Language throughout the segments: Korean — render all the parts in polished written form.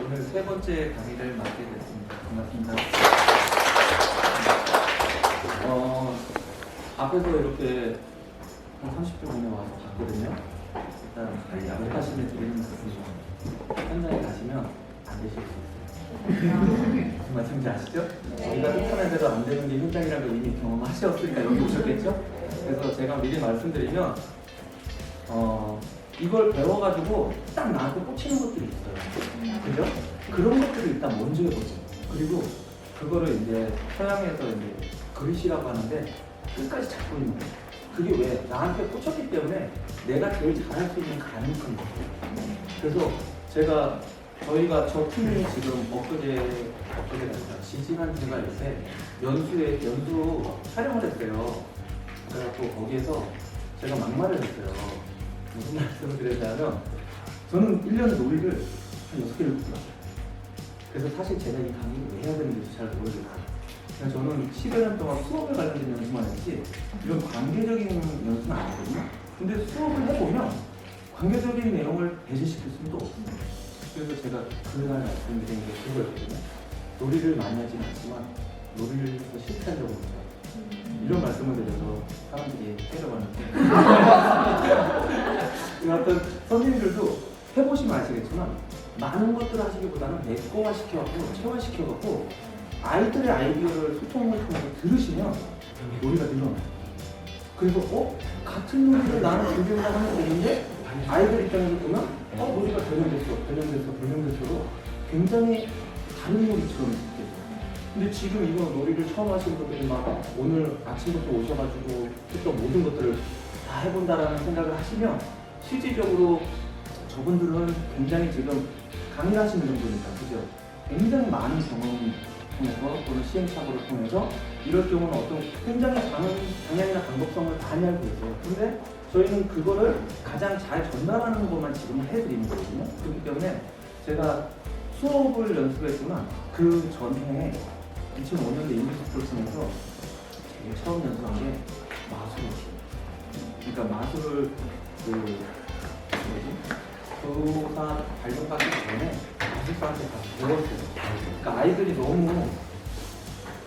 오늘 세 번째 강의를 맡게 됐습니다. 반갑습니다. 앞에서 이렇게 한 30분 전에 와서 봤거든요. 일단 말씀을 드리는 말씀이죠. 현장에 가시면 안 되실 수 있어요. 무슨 말씀인지 아시죠? 우리가 뜻하는 대로 안 되는 게 현장이라는 걸 이미 경험하셨으니까 여기 오셨겠죠? 그래서 제가 미리 말씀드리면 이걸 배워가지고 딱 나한테 꽂히는 것들이 있어요. 그죠? 그런 것들을 일단 먼저 해보죠. 그리고 그거를 이제 서양에서 이제 그릿이라고 하는데 끝까지 잡고 있는 거예요. 그게 왜? 나한테 꽂혔기 때문에 내가 제일 잘할 수 있는 가능성인 거예요. 그래서 저희가 저 팀이 지금 엊그제가 지지난 주가 요새 연수 촬영을 했어요. 그래갖고 거기에서 제가 막말을 했어요. 무슨 말씀을 드렸냐면 저는 1년에 놀이를 한 6개를 불러요. 그래서 사실 제가 이 강의를 왜 해야 되는지 잘 모르겠어요. 그래서 저는 10여 년 동안 수업에 관련된 연수만 했지 이런 관계적인 연수는 아니거든요. 근데 수업을 해보면 관계적인 내용을 배제시킬 수도 없습니다. 그래서 제가 그날 말씀드린 게 그거였거든요. 놀이를 많이 하진 않지만 놀이를 해서 실패한 적은 없다. 이런 말씀을 드려서 사람들이 때려봤는데 어떤 선생님들도 해보시면 아시겠지만 많은 것들을 하시기보다는 내꺼화시켜갖고 체화시켜갖고 아이들의 아이디어를 소통을 통해서 들으시면 놀이가 늘어나요. 그래서 같은 놀이를 나는 준비를 하는 게 있는데 아이들 입장에서 보면 놀이가 변형됐어도 굉장히 다른 놀이처럼 느껴져요. 근데 지금 이거 놀이를 처음 하시는 분들이 막 오늘 아침부터 오셔가지고 했던 모든 것들을 다 해본다라는 생각을 하시면 실질적으로 저분들은 굉장히 지금 강의를 하시는 정도니까 그죠? 굉장히 많은 경험을 통해서 또는 시행착오를 통해서 이럴 경우는 어떤 굉장히 방향이나 방법성을 많이 알고 있어요. 근데 저희는 그거를 가장 잘 전달하는 것만 지금 해드리는 거거든요. 그렇기 때문에 제가 수업을 연습했지만 그 전에 2005년에 인디스 프로그램에서 제일 처음 연습한 게 마술이었어요. 그러니까 마술을 교사 발령받기 전에 마술사한테 가서 배웠어요. 그러니까 아이들이 너무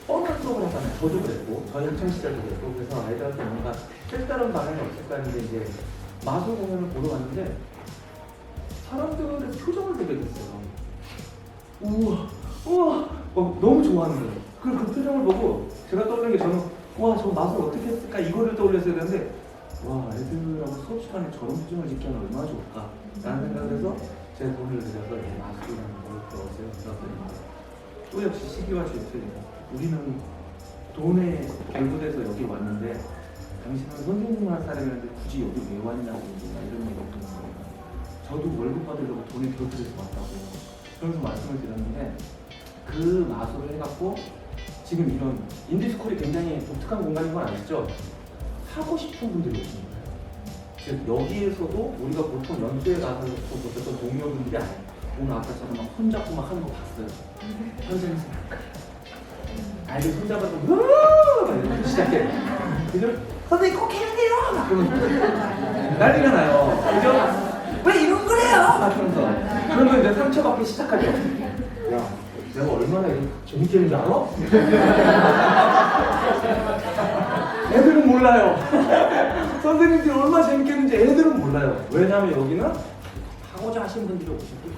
뻔한 수업을 하잖아요. 저도 그랬고 저희 학창시절도 그랬고 그래서 아이들한테 뭔가 색다른 방향이 없을까 했는데 이제 마술 공연을 보러 갔는데 사람들의 표정을 보게 됐어요. 우와 너무 좋아하는 거예요. 그 표정을 보고 제가 떠오르는 게 저는 저 마술 어떻게 했을까 이거를 떠올렸어야 되는데 애들하고 수업 시간에 저런 표정을 짓게 하면 얼마나 좋을까 라는 생각을 해서 제 돈을 들여서 마술이라는 걸 배웠어요. 또 역시 시기와 질투입니다. 우리는 돈에 결부돼서 여기 왔는데 당신은 선생님을 할 사람이었는데 굳이 여기 왜 왔냐고 이런 얘기가 없는 거예요. 저도 월급 받으려고 돈에 결부돼서 왔다고 그러면서 말씀을 드렸는데 그 마술을 해갖고 지금 이런 인디스쿨이 굉장히 독특한 공간인 건 아시죠? 하고 싶은 분들이 오시는 거예요. 즉 여기에서도 우리가 보통 연수에 가서 보셨던 동료분들이 아니에요. 오늘 아까처럼 막 손잡고 막 하는 거 봤어요. 선생님 아이들 손잡아서 이렇게 시작해요. 그죠? 선생님 꼭 해야 돼요! 막 그러면서 난리가 나요. 그죠? 왜 이런 거래요? 막 그러면서 그러면 이제 상처받기 시작하죠. 야, 내가 얼마나 이렇게 재밌게 했는지 알아? 애들은 몰라요. 선생님들이 얼마나 재밌게 했는지 애들은 몰라요. 왜냐하면 여기는 하고자 하신 분들이 오시고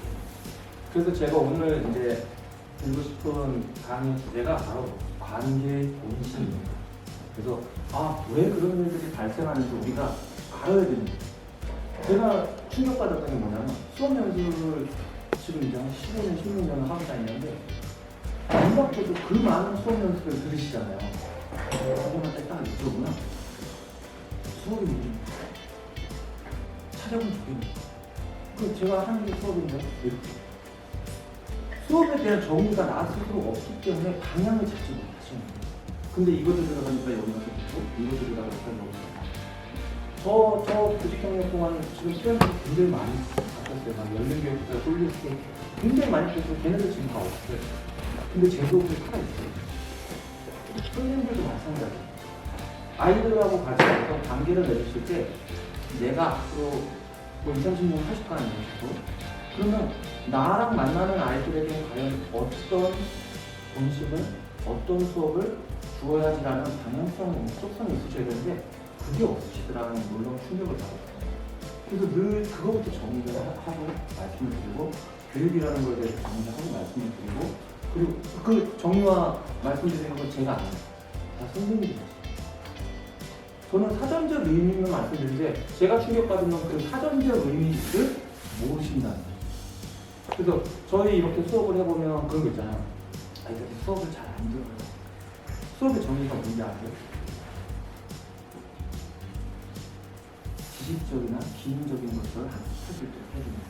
그래서 제가 오늘 이제 들고 싶은 강의 주제가 바로 관계 본심입니다. 그래서 왜 그런 일들이 발생하는지 우리가 알아야 됩니다. 제가 충격받았던 게 뭐냐면 수업 연수를 지금 이제 한 15년, 16년을 하고 다니는데 안 바꿔도 그 많은 수업 연습을 들으시잖아요. 선생님한테 딱 여쭤보면 수업이 뭐지? 찾아본 적이 없어요. 그 제가 하는 게 수업인데 이렇게 수업에 대한 정의가 나 스스로 없기 때문에 방향을 찾지 못하시는 거예요. 근데 이거 들어가니까 여기 가서 듣고 이거 들어가니까 여기 가서 저 교직 경력 동안 지금 수련들이 굉장히 많이 바뀌었어요. 막 연륜교육부터 홀리스틱 굉장히 많이 바뀌었어요. 걔네들 지금 다 없어요. 근데 제 수업이 살아있어요. 선생님들도 마찬가지예요. 아이들하고 같이 어떤 관계를 맺으실 때 내가 앞으로 20, 30년 하실 거 아니에요. 그러면 나랑 만나는 아이들에게 과연 어떤 본심을, 어떤 수업을 주어야지라는 방향성, 목적성이 있으셔야 되는데 그게 없으시더라는 놀라운 충격을 받았어요. 그래서 늘 그거부터 정리를 하고 말씀을 드리고 교육이라는 거에 대해서 정리를 하고 말씀을 드리고 그리고 그 정리와 말씀드리는 건 제가 아니에요. 다 선생님이 하시죠. 저는 사전적 의미는 말씀드리는데 제가 충격받은 건 그 사전적 의미를 모르신다는 거예요. 그래서 저희 이렇게 수업을 해보면 그런 거 있잖아요. 아이들이 수업을 잘 안 들어요. 수업의 정의가 뭔지 아세요? 지식적이나 기능적인 것들을 하실 때 해줍니다.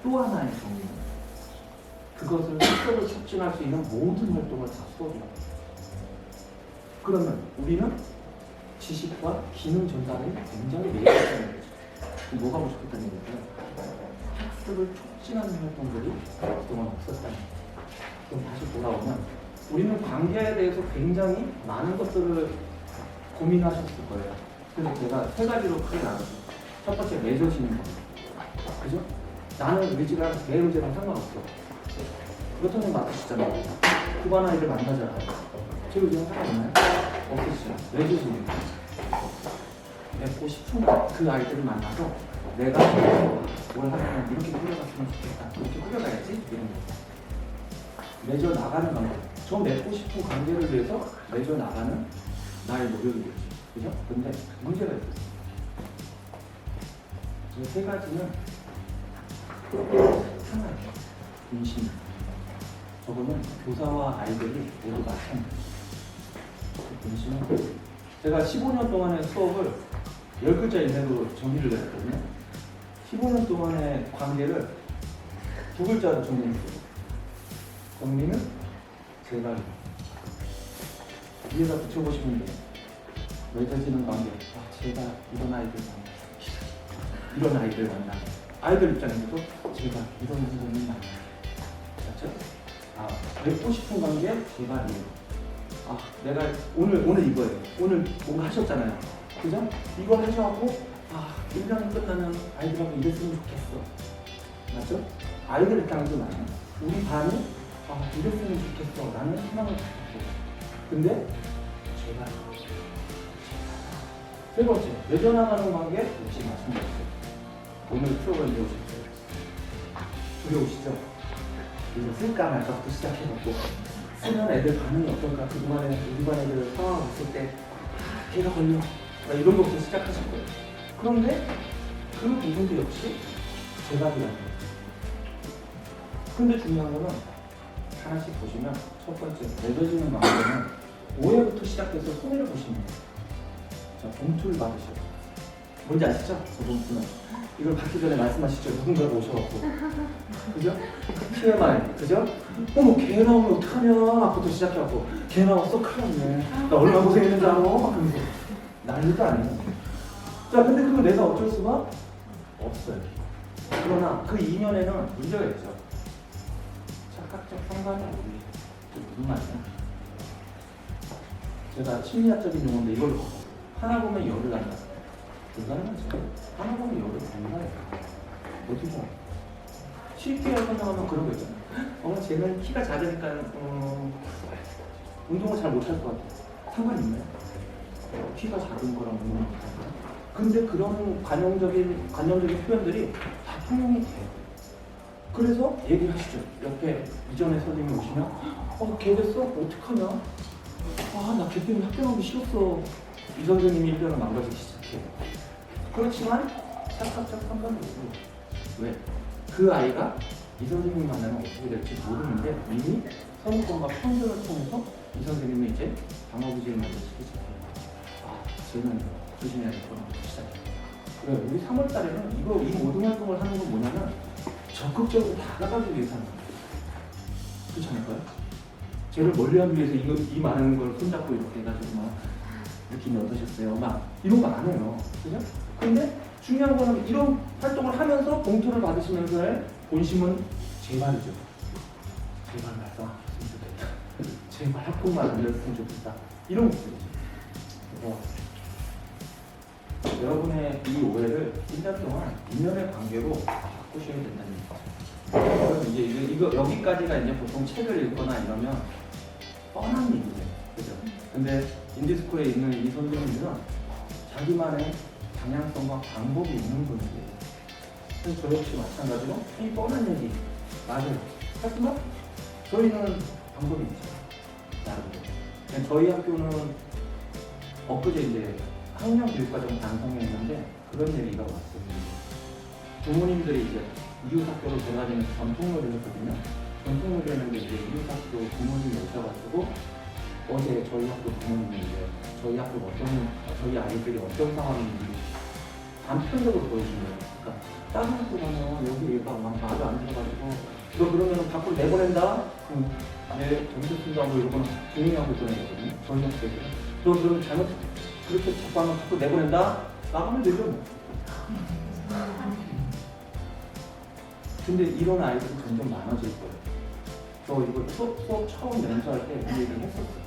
또 하나의 정의는 그것을 학습을 촉진할 수 있는 모든 활동을 다 수업이라고 해요. 그러면 우리는 지식과 기능 전달에 굉장히 매력있다는 거죠. 뭐가 부족했다는 얘기예요? 학습을 촉진하는 활동들이 그동안 없었다는 거죠. 그럼 다시 돌아오면 우리는 관계에 대해서 굉장히 많은 것들을 고민하셨을 거예요. 그래서 제가 세 가지로 크게 나눴어요. 첫 번째, 맺어지는 거. 그죠? 나는 의지랑 내 의지랑 상관없어. 그렇다면 맡으시잖아요. 그반 아이를 만나잖아요. 제 의지랑 상관없나요? 없으시죠. 맺어지는 거. 맺고 싶은 그 아이들을 만나서 내가 뭘 하면 이렇게 끌어갔으면 좋겠다. 이렇게 끌어가야지. 이런 거. 맺어 나가는 관계. 저 맺고 싶은 관계를 위해서 맺어 나가는 나의 노력이겠죠. 그죠? 근데 문제가 있어요. 이 세 가지는 하나예요. 분신. 저거는 교사와 아이들이 모두 마찬가지예요. 분신은 제가 15년 동안의 수업을 10글자 이내로 정리를 했거든요. 15년 동안의 관계를 2글자로 정리했어요. 정리는 제발 위에다 붙여보시면 돼요. 맺어지는 관계. 제발 이런 아이들 만나. 이런 아이들 만나. 아이들 입장에서도 제발 이런 선생님 만나. 맞죠? 맺고 싶은 관계 제발 이거. 내가 오늘 이거예요. 오늘 뭔가 하셨잖아요. 그죠? 이걸 하셔갖고 1년이 끝나면 아이들하고 이랬으면 좋겠어. 맞죠? 아이들 입장에서 맞아요. 우리 반이 이랬으면 좋겠어 라는 희망을 갖고. 근데 제발 세 번째, 맺어나가는 관계 역시 말씀드렸어요. 오늘 프로그램 배우셨어요. 두려우시죠? 그래서 쓸까 말까부터 시작해놓고 쓰면 애들 반응이 어떨까? 그동안에 우리 반 애들 상황을 봤을 때 걔가 걸려 이런 것부터 시작하실 거예요. 그런데 그 부분도 역시 제각이라는 거예요. 근데 중요한 거는 하나씩 보시면 첫 번째, 맺어지는 관계는 오해부터 시작해서 손해를 보시면 돼요. 자, 봉투를 받으셔요. 뭔지 아시죠? 저 봉투는. 이걸 받기 전에 말씀하시죠. 누군가가 오셔갖고. 그죠? TMI. 그죠? 어머, 걔 나오면 어떡하냐. 부터 시작해갖고. 걔 나왔어? 큰일 났네. 나 얼마나 고생했는지 알아? 그러면서. 난리도 아니에요. 자, 근데 그거 내가 어쩔 수가 없어요. 그러나 그 이면에는 문제가 있죠. 착각적 상관이 무슨 말이야? 제가 심리학적인 용어인데 이걸 하나 보면 열을 난다. 불가능한 거죠. 하나 보면 열을 불가해요. 어떻게 해요? 쉽게 설명하면 그런 거 있잖아요. 쟤는 키가 작으니까 운동을 잘 못할 것 같아. 상관이 있나요? 키가 작은 거랑 운동을 못할 거야? 근데 그런 관념적인 표현들이 다 통용이 돼요. 그래서 얘기하시죠. 옆에 이전에 선생님이 오시면 걔 됐어? 어떡하냐? 나 걔 때문에 학교 가기 싫었어. 이 선생님이 1년을 망가지기 시작해요. 그렇지만 착각적 상관이 없어요. 왜? 그 아이가 이 선생님 만나면 어떻게 될지 모르는데 이미 선입견과 편견을 통해서 이 선생님이 이제 방어구제를 만들시기 시작해요. 쟤는 조심해야겠구나 시작해요. 그래, 우리 3월 달에는 이 모든 활동을 하는 건 뭐냐면 적극적으로 다가가기 위해서 하는 거예요. 그렇지 않을까요? 쟤를 멀리하기 위해서 이 많은 걸 손잡고 이렇게 해가지고 막 느낌이 어떠셨어요? 막 이런 거 안 해요. 그죠? 근데 중요한 거는 이런 활동을 하면서 봉투를 받으시면서의 본심은 제발이죠. 제발 말씀하셨으면 좋겠다. 제발 학교만 안 들었으면 좋겠다. 이런 것들이죠. 여러분의 이 오해를 1년 동안 인연의 관계로 바꾸셔야 된다는 얘기죠. 그럼 이제 이거 여기까지가 이제 보통 책을 읽거나 이러면 뻔한 얘기죠. 그죠? 근데 인디스코에 있는 이 선생님들은 자기만의 방향성과 방법이 있는 분들이에요. 그래서 저 역시 마찬가지로 이 뻔한 얘기 맞아요. 하지만 저희는 방법이 있죠. 나름대로. 저희 학교는 엊그제 이제 학령교육과정 반성회했는데 그런 얘기가 왔어요. 부모님들이 이제 이웃학교로 돌아다니면서 전통놀이를 했거든요. 전통놀이 하는 게 이제 이웃학교 부모님이 오셔가지고 어제 저희 학교 부모님이 이제 저희 아이들이 어떤 상황인지 단편적으로 보여준 거예요. 그러니까 다른 학교 가면 여기 얘가 막 말을 안 들어가지고 너 그러면 밖으로 내보낸다? 네, 정셨습니다. 뭐 이러거나 조용히 하고 보내거든요. 저희 학교에서. 너 그러면 잘못 그렇게 자꾸 하면 밖으로 내보낸다? 나가면 되죠. 뭐. 근데 이런 아이들이 점점 많아질 거예요. 저 이거 수업 처음 연수할 때 이 얘기를 했었어요.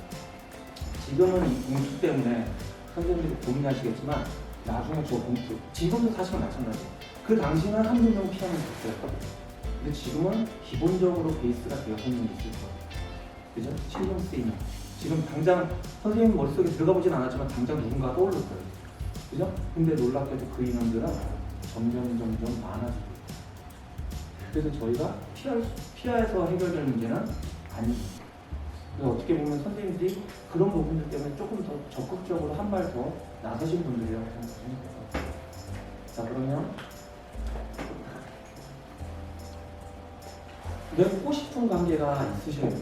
지금은 이 공투 때문에 선생님들이 고민하시겠지만 나중에 저 공투, 지금도 사실은 마찬가지예요. 그 당시는 한두 명 피하면 됐어요. 근데 지금은 기본적으로 베이스가 대여섯 명 있을 거예요. 그죠? 신경 쓰이면. 지금 당장 선생님 머릿속에 들어가 보진 않았지만 당장 누군가 떠오를 거예요. 그죠? 근데 놀랍게도 그 인원들은 점점 많아지고 있어요. 그래서 저희가 피하에서 해결될 문제는 아닙니다. 그래서 어떻게 보면 선생님들이 그런 부분들 때문에 조금 더 적극적으로 한 발 더 나서신 분들이라고 생각합니다. 자, 그러면 내고 싶은 관계가 있으셔야 돼요.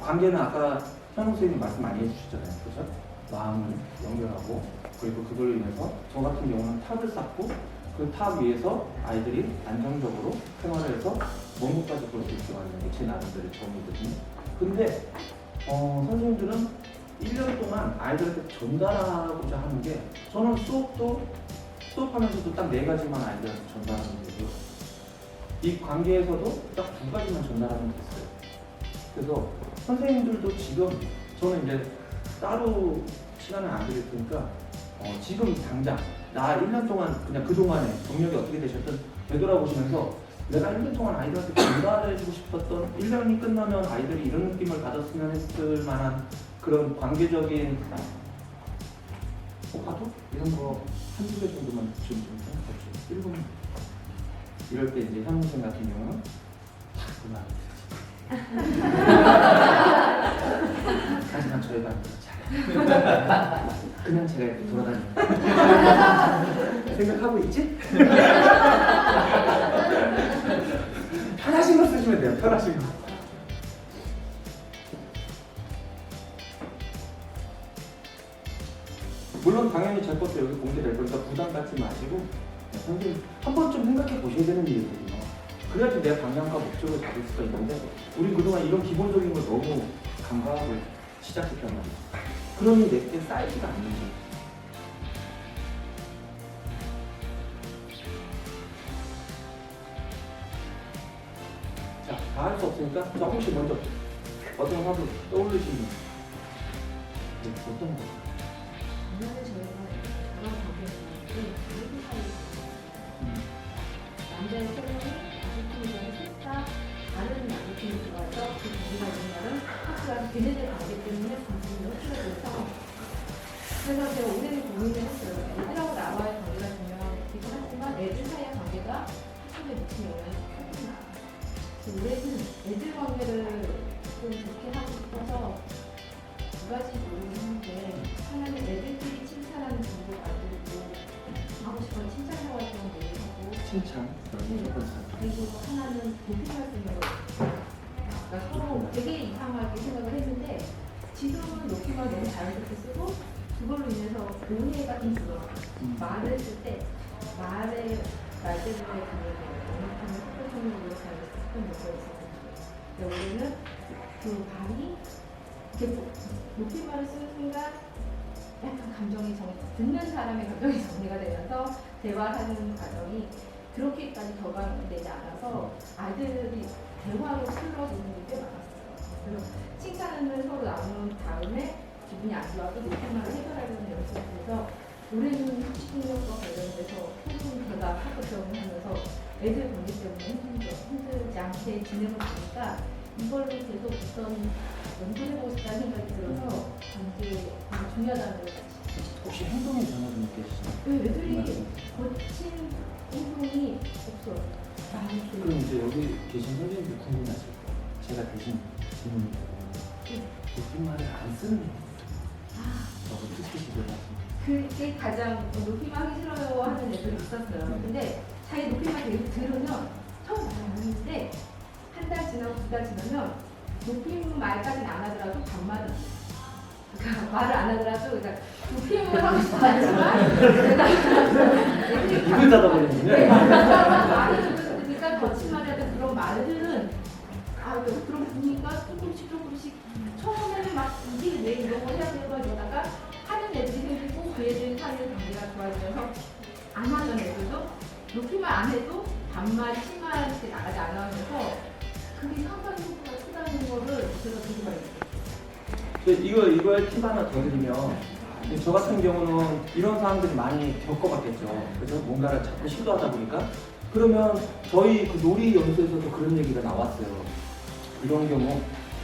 관계는 아까 현웅 선생님 말씀 많이 해주셨잖아요. 그죠? 마음을 연결하고 그리고 그걸로 인해서 저 같은 경우는 탑을 쌓고 그 탑 위에서 아이들이 안정적으로 생활을 해서 먼 곳까지 볼 수 있게 하는 게 제 나름대로의 정의거든요. 근데 선생님들은 1년 동안 아이들한테 전달하고자 하는 게 저는 수업하면서도 딱 4가지만 아이들한테 전달하는 거고요. 이 관계에서도 딱 2가지만 전달하면 됐어요. 그래서 선생님들도 지금 저는 이제 따로 시간을 안 드릴 테니까 지금 당장 나 1년 동안 그냥 그동안에 경력이 어떻게 되셨든 되돌아보시면서 내가 1년 동안 아이들한테 전달해주고 싶었던 1년이 끝나면 아이들이 이런 느낌을 받았으면 했을 만한 그런 관계적인 화두? 이런 거 한두 개 정도만 지금 좀 생각해보죠. 1분 이럴 때 이제 현무생 같은 경우는 하지만 저희가 잘 그냥 제가 이렇게 돌아다니는 생각하고 있지? 편하신 거 쓰시면 돼요. 편하신 거. 물론 당연히 제 것도 여기 공개될 거니까 부담 갖지 마시고 선생님 한 번쯤 생각해 보셔야 되는 일이거든요. 그래야지 내 방향과 목적을 잡을 수가 있는데 우리 그동안 이런 기본적인 걸 너무 간과하고 시작했단 말이에요. 그러니 내게 쌓이지가 않는 거예요. 자, 다 할 수 없으니까 조금씩 먼저 어떤 화두 떠올리시는 네, 어떤 거? 옛날에 저희가 그런 관계였는데 남자의 소년이 남자팀이랑 셋다 다른 남자팀이 들어와서 그 관계가 있는 날은 학교가 걔네들 관계 때문에 관계를 어떻게 못하고 그래서 제가 오래는 고민을 했어요. 애들하고 나와의 관계가 중요하긴 하지만 애들 사이의 관계가 학교에 미치는 영향이 크구나. 올해는 애들 관계를 좀 좋게 하고 싶어서 2가지 노력을 했는데 하나는 애들끼리 칭찬하는 정보 만들고 하고 싶은 칭찬 활동 매일 하고 칭찬. 그리고 하나는 도피 말씀으로 그러니까 서로 되게 이상하게 생각을 했는데 지금은 높이가 너무 자연스럽게 쓰고 그걸로 인해서 오해가 좀 줄어요. 말을 했을 때 말의 말대로의 언어하는 특별성으로 잘 했던 요소가 있었거든요. 근데 올해는 그 말이 이렇게 높임말을 쓰는 순간 약간 감정이 듣는 사람의 감정이 정리가 되면서 대화하는 과정이 그렇게까지 격앙되지 않아서 아이들이 대화로 흘러지는 게 꽤 많았어요. 그래서 칭찬을 서로 나눈 다음에 기분이 안 좋아도 높임말을 해결하려는 연습을 해서 올해는 학습력과 관련돼서 소금 제가 학교 병원을 하면서 애들 관리 때문에 힘들지 않게 진행을 하니까 이걸로 계속 우선 연구해보고 싶다는 생각이 들어서 이게 되게 중요하다는 걸 같이. 혹시 행동의 변화도 느껴지시나요? 왜 애들이 거친 행동이 없어요. 그럼 이제 여기 계신 선생님들 궁금하실 거예요. 제가 대신 질문을 드리면 높임말을 안 쓰는 게 어떻게 시도하시나요? 그게 가장 높임말 하기 싫어요 하는 애들이 있었어요. 근데 자기 높임말 계속 들으면 처음 말 안 하는데 한 달 지나고 2달 지나면 높임말까지는 안 하더라도 반말은 해요. 그러니까 말을 안 하더라도 그러니까 높임을 하고 싶어 하지만 입을 닫아버리는데 말을 들으니까 거친 말이라도 그런 말들은 그럼 보니까 조금씩 처음에는 막 이게 왜 이런 걸 해야 되는 걸 이러다가 하는 애들이 생기고 그 애들이 사이의 관계가 좋아지면서 안 하는 애들도 높임말 안 해도 반말, 심말 이렇게 나가지 않으면서 그게 상상이 효과가 크다는 거를 제가 되게 많이 느꼈어요. 이거에 팁 하나 더 드리면 저 같은 경우는 이런 상황들이 많이 겪어봤겠죠. 그래서 뭔가를 자꾸 시도하다 보니까 그러면 저희 그 놀이 연수에서도 그런 얘기가 나왔어요. 이런 경우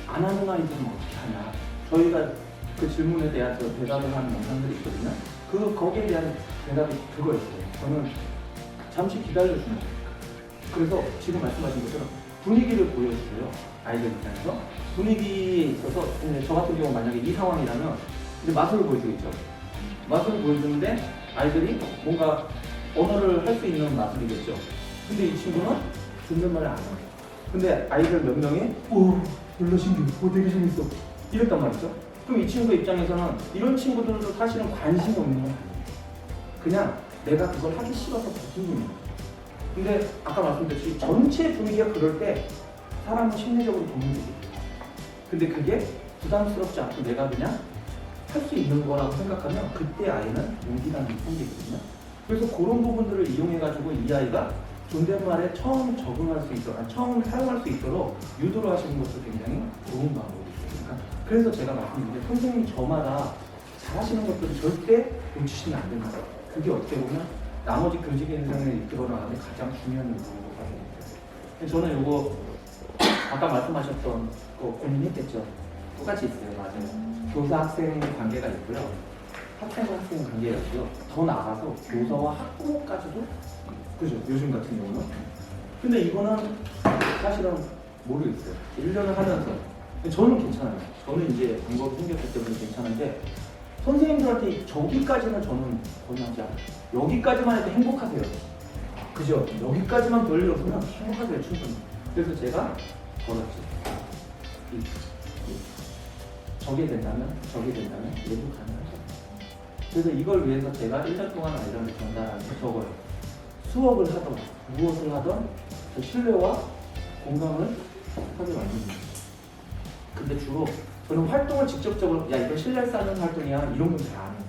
안 하는 아이들은 어떻게 하냐. 저희가 그 질문에 대해서 대답을 하는 영상들이 있거든요. 거기에 대한 대답이 그거였어요. 저는 잠시 기다려주는 거예요. 그래서 지금 말씀하신 것처럼 분위기를 보여주세요. 아이들 입장에서 분위기에 있어서 저 같은 경우 만약에 이 상황이라면 이제 마술을 보여주겠죠. 마술을 보여주는데 아이들이 뭔가 언어를 할 수 있는 마술이겠죠. 근데 이 친구는 존댓말을 안 해요. 근데 아이들 몇 명이 놀라 신기해, 되게 재밌어 이랬단 말이죠. 그럼 이 친구 입장에서는 이런 친구들도 사실은 관심 없는 건 아니에요. 그냥 내가 그걸 하기 싫어서 버틴 거예요. 근데 아까 말씀드렸듯이 전체 분위기가 그럴 때 사람은 심리적으로 동요되게 돼요. 근데 그게 부담스럽지 않고 내가 그냥 할 수 있는 거라고 생각하면 그때 아이는 용기라는 게 생기거든요. 그래서 그런 부분들을 이용해가지고 이 아이가 존댓말에 처음 적응할 수 있도록, 처음 사용할 수 있도록 유도를 하시는 것도 굉장히 좋은 방법이니까. 그래서 제가 말씀드린 게 선생님 저마다 잘하시는 것들을 절대 놓치시면 안 된다. 그게 어떻게 보면 나머지 교직 인생을 이끌어 나가는 가장 중요한 요소가 됩니다. 저는 요거 아까 말씀하셨던 거 고민했겠죠. 똑같이 있어요. 맞아요. 교사 학생 관계가 있고요. 학생과 학생 관계가 있고요. 더 나아가서 교사와 학부모까지도 그죠. 요즘 같은 경우는. 근데 이거는 사실은 모르겠어요. 1년을 하면서 저는 괜찮아요. 저는 이제 방법이 생겼기 때문에 괜찮은데 선생님들한테 저기까지는 저는 권유하지 않아요. 여기까지만 해도 행복하세요. 그죠? 여기까지만 돌려서는 행복하세요. 충분히. 그래서 제가 걸었지. 저게 된다면 얘도 가능하죠. 그래서 이걸 위해서 제가 1년 동안 아이들한테 전달하는 게 저거예요. 수업을 하던 무엇을 하던 신뢰와 공감을 하게 만듭니다. 근데 주로 저는 활동을 직접적으로 야 이거 신뢰를 쌓는 활동이야 이런 건 잘 안 해요.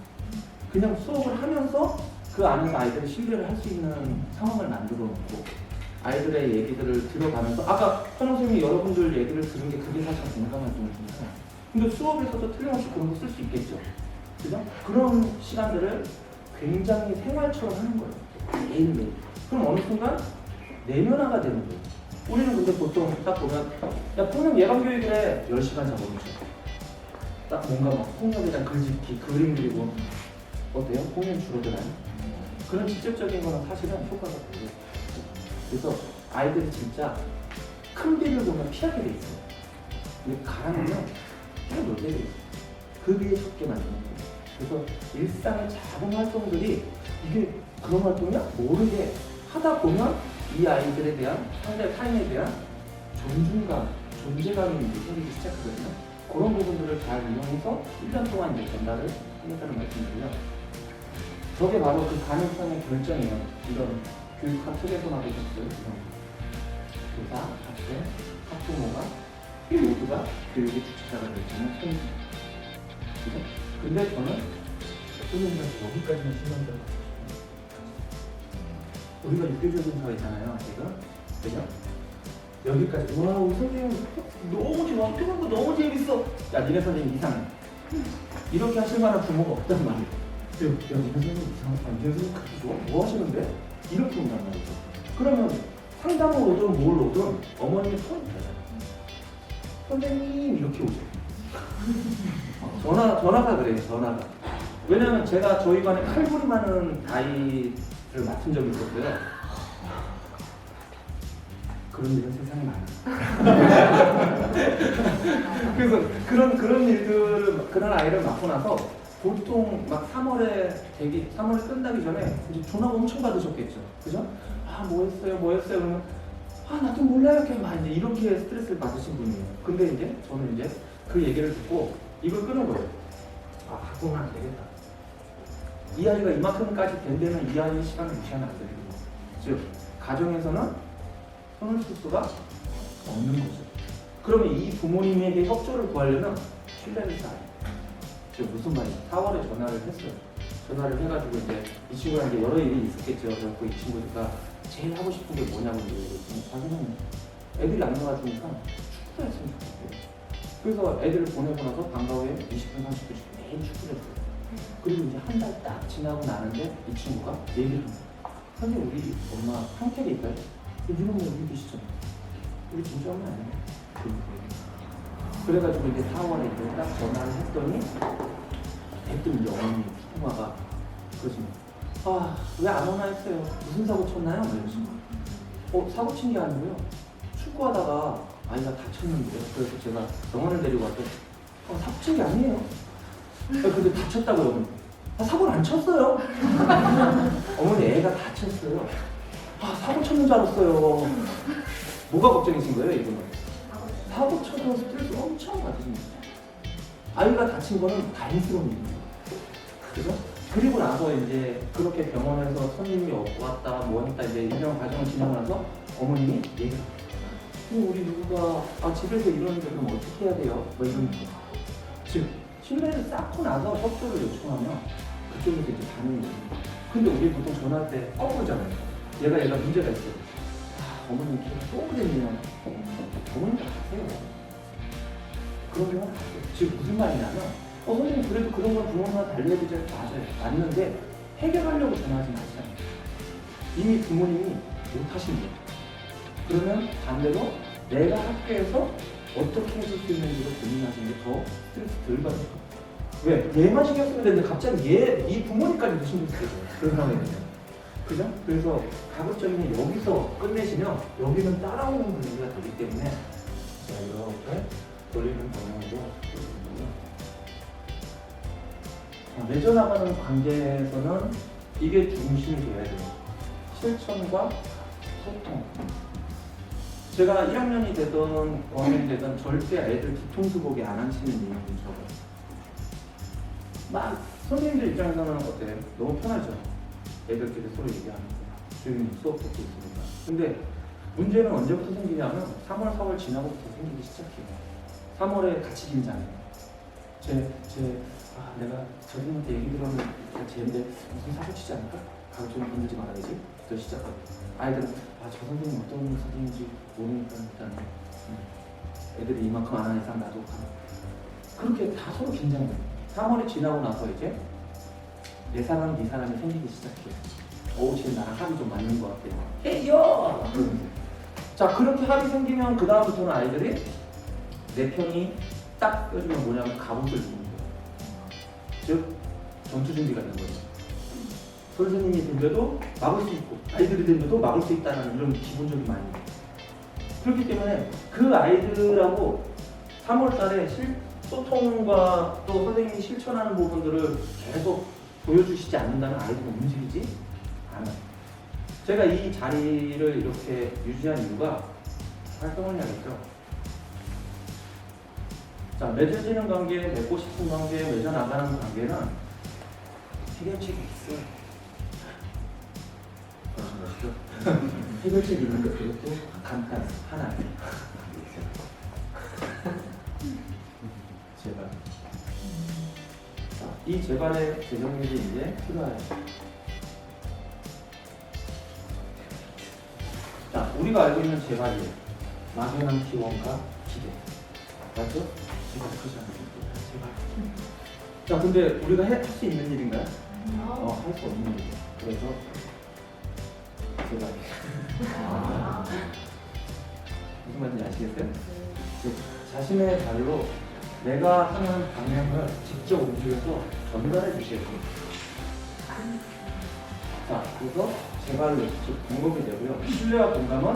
그냥 수업을 하면서 그 안에서 아이들이 신뢰를 할 수 있는 상황을 만들어 놓고 아이들의 얘기들을 들어가면서 아까 선생님이 여러분들 얘기를 들은 게 그게 사실 공감할 정도잖아요. 근데 수업에서도 틀림없이 그런 거 쓸 수 있겠죠. 그죠? 그런 시간들을 굉장히 생활처럼 하는 거예요. 매일매일. 그럼 어느 순간 내면화가 되는 거예요. 우리는 근데 보통 딱 보면 야 폭력 예방 교육을 해 10시간 잡아놓죠. 딱 뭔가 막 폭력에 대한 글짓기, 그림 그리고 어때요? 폭력이 줄어드나요? 그런 직접적인 거는 사실은 효과가 없어요. 그래서 아이들이 진짜 큰 비를 보면 피하게 돼 있어요. 근데 가라앉으면 뛰어놀게 돼 있어요. 그 비에 적게 만드는 거예요. 그래서 일상의 작은 활동들이 이게 그런 활동이야? 모르게 하다 보면 이 아이들에 대한 상대 타인에 대한 존중감, 존재감이 이제 생기기 시작하거든요. 그런 부분들을 잘 이용해서 1년 동안 이제 전달을 하겠다는 말씀이고요. 저게 바로 그 가능성의 결정이에요. 이런 교육학 속에서나 보셨어요. 교사, 학생, 학부모가 이 모두가 교육의 주체자가 될 수 있는 손입니다. 그죠? 근데 저는 선생님한테 여기까지는 신경 써요. 우리가 육교적인 사회잖아요, 지금. 그죠? 여기까지. 와, 우리 선생님 너무 좋아. 표현한 거 너무 재밌어. 야, 니네 선생님 이상해. 이렇게 하실 만한 부모가 없단 말이에요. 선생님 이상하다. 선생님 그렇게 좋아? 뭐 하시는데? 이렇게 온단 말이죠. 그러면 상담을 오든 뭘 오든 어머님이 톤이 되잖아요. 선생님 이렇게 오죠. 전화가 그래요. 전화가. 왜냐면 제가 저희 반에 칼부림 하는 아이를 맡은 적이 있었고요. 그런 일은 세상에 많아요. 그래서 그런 일들을, 그런 아이를 맡고 나서 보통 막 3월에 끝나기 전에 이제 전화 엄청 받으셨겠죠. 그죠? 아, 뭐 했어요? 그러면 아, 나도 몰라요. 이렇게 막 이제 이렇게 스트레스를 받으신 분이에요. 근데 이제 저는 이제 그 얘기를 듣고 이걸 끄는 거예요. 아, 학교는 안 되겠다. 이 아이가 이만큼까지 된 데는 이 아이의 시간을 무시하면 안 되는 거예요. 즉, 가정에서는 손을 쓸 수가 없는 거죠. 그러면 이 부모님에게 협조를 구하려면 신뢰를 쌓아요. 즉, 무슨 말이에요? 4월에 전화를 했어요. 전화를 해가지고 이제 이 친구랑 이제 여러 일이 있었겠죠. 그래서 이 친구가 제일 하고 싶은 게 뭐냐고 물어봤더니 자기는 애들이 안 나와주니까 축구를 했으면 좋겠대요. 그래서 애들을 보내고 나서 방과 후에 20분, 30분씩 매일 축구를 했어요. 그리고 이제 한 달 딱 지나고 나는데 이 친구가 얘기를 합니다. 선생님, 우리 엄마 한캐리 있어요? 니는 뭐 여기 계시잖아. 우리 진짜 엄마 아니야? 그래가지고 이제 4월에 이제 딱 전화를 했더니 대뜸 영원히 엄마가 그러십니다. 아, 왜 안 오나 했어요. 무슨 사고 쳤나요? 이러시고. 사고 친 게 아니고요. 축구하다가 아이가 다쳤는데요. 그래서 제가 병원을 데리고 왔더니 사고 친 게 아니에요. 근데 다쳤다고요, 어머니. 사고를 안 쳤어요. 어머니, 애가 다쳤어요. 사고 쳤는 줄 알았어요. 뭐가 걱정이신 거예요, 이분은? 사고 쳐서 스트레스 엄청 받으십니다. 아이가 다친 거는 다행스러운 일입니다. 그죠? 그리고 나서 이제 그렇게 병원에서 손님이 왔다 뭐 했다 이제 일정 과정을 지나고 나서 어머님이 얘기를 합니다. 우리 누구가 집에서 이러는데 그럼 어떻게 해야 돼요? 뭐 이런 거. 즉 신뢰를 쌓고 나서 협조를 요청하면 그쪽에서 이제 반응이 옵니다. 근데 우리 보통 전화할 때 거부잖아요. 얘가 문제가 있어요. 어머님 걔가 또 그랬네요. 어머님도 가세요. 그러면 가세요. 즉 무슨 말이냐면 선생님 그래도 그런 건 부모님과 달리 해도 맞아요. 맞는데 해결하려고 전화하지 마시잖아요. 이미 부모님이 못하신 거예요. 그러면 반대로 내가 학교에서 어떻게 해줄 수 있는지를 고민하시는 게 더 스트레스 덜 받을 거예요. 왜? 얘만 신경 쓰면 되는데 갑자기 이 부모님까지도 신경 쓰게 돼요. 그런 상황에는. 그죠? 그래서 가급적이면 여기서 끝내시면 여기는 따라오는 분위기가 되기 때문에 자, 이렇게 돌리는 방향으로 맺어나가는 관계에서는 이게 중심이 돼야 돼요. 실천과 소통. 제가 1학년이 되든 5학년이 되든 절대 애들 뒤통수 보게 안 하시는 이유는 저거예요. 막 선생님들 입장에서는 어때요? 너무 편하죠? 애들끼리 서로 얘기하면서 조용히 수업 듣고 있으니까. 근데 문제는 언제부터 생기냐면 3월, 4월 지나고부터 생기기 시작해요. 3월에 같이 긴장해요. 내가 저 선생님한테 얘기 들었는데 쟤인데 무슨 사고 치지 않을까? 가급적이면 건들지 말아야지. 또 시작하고 아이들은 저 선생님 어떤 선생님인지 모르니까 일단 애들이 이만큼 안 하는 이상 나도 가면 그렇게 다 서로 긴장돼요. 3월이 지나고 나서 이제 내 사람, 네 사람이 생기기 시작해요. 쟤 나랑 합이 좀 맞는 것 같아요. 헤이요! 자, 그렇게 합이 생기면 그 다음부터는 아이들이 내 편이 딱 껴주면 뭐냐면 갑옷을 주는 거예요. 즉 전투 준비가 되는 거죠. 선생님이 들려도 막을 수 있고 아이들이 들려도 막을 수 있다는 이런 기본적인 마인드. 그렇기 때문에 그 아이들하고 3월달에 소통과 또 선생님이 실천하는 부분들을 계속 보여주시지 않는다면 아이들은 움직이지 않아요. 제가 이 자리를 이렇게 유지한 이유가 활동을 해야겠죠. 자, 맺어지는 관계, 맺고 싶은 관계, 맺어나가는 관계는 해결책이 있어요. 그러신 것이죠? 해결책이 있는데 그것도 간단 하나예요. 제발. 자, 이 제발의 재정립이 이제 필요해요. 자, 우리가 알고 있는 제발이에요. 막연한 기원과 기대. 맞죠? 제발 크지 않아요. 제발. 자, 근데 우리가 할 수 있는 일인가요? 할 수 없는 거죠. 그래서 제가 무슨 말인지 아시겠어요? 자신의 발로 내가 하는 방향을 직접 움직여서 전달해 주셔야 돼요. 자, 그래서 제 발로 즉 방법이 되고요. 신뢰와 공감은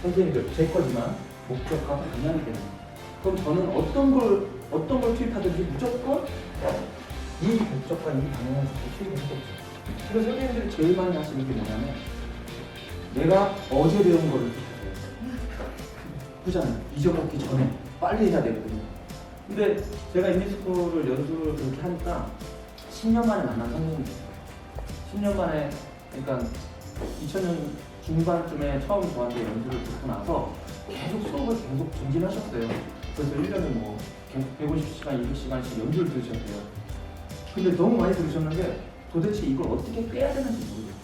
선생님들 제 거지만 목적과 방향이 되는 거예요. 그럼 저는 어떤 걸 투입하든지 무조건 이 목적과 이 방향을 투입을 해야죠. 그래서 선생님들이 제일 많이 하시는 게 뭐냐면 내가 어제 배운 거를 투입해요. 그잖아요. 잊어먹기 전에 빨리 해야 되거든요. 근데 제가 인디스코를 연수를 그렇게 하니까 10년 만에 만난 선생님이에요. 10년 만에, 그러니까 2000년 중반쯤에 처음 저한테 연수를 듣고 나서 계속 수업을 계속 전진하셨어요. 그래서 1년에 뭐 계속 150시간, 200시간씩 연주를 들으셨대요. 근데 너무 많이 들으셨는데 도대체 이걸 어떻게 깨야 되는지 모르겠어요.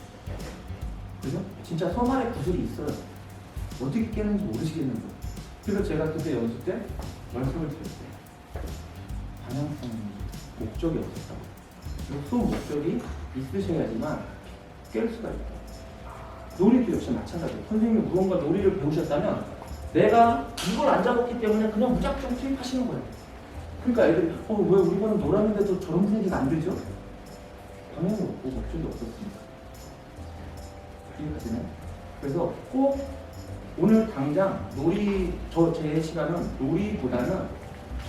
그죠? 진짜 서말에 구슬이 있어요. 어떻게 깨는지 모르시겠는 거예요. 그래서 제가 그때 연수 때 말씀을 드렸어요. 방향성, 목적이 없었다고. 그리고 수업 목적이 있으셔야지만 깰 수가 있다. 놀이도 역시 마찬가지예요. 선생님이 무언가 놀이를 배우셨다면 내가 이걸 안 잡았기 때문에 그냥 무작정 투입하시는 거예요. 그러니까 애들이 왜 우리 반은 놀았는데도 저런 분위기가 안 들죠? 방향이 없고 목적이 없었습니다. 이해가시나요? 그래서 꼭 오늘 당장 제 시간은 놀이보다는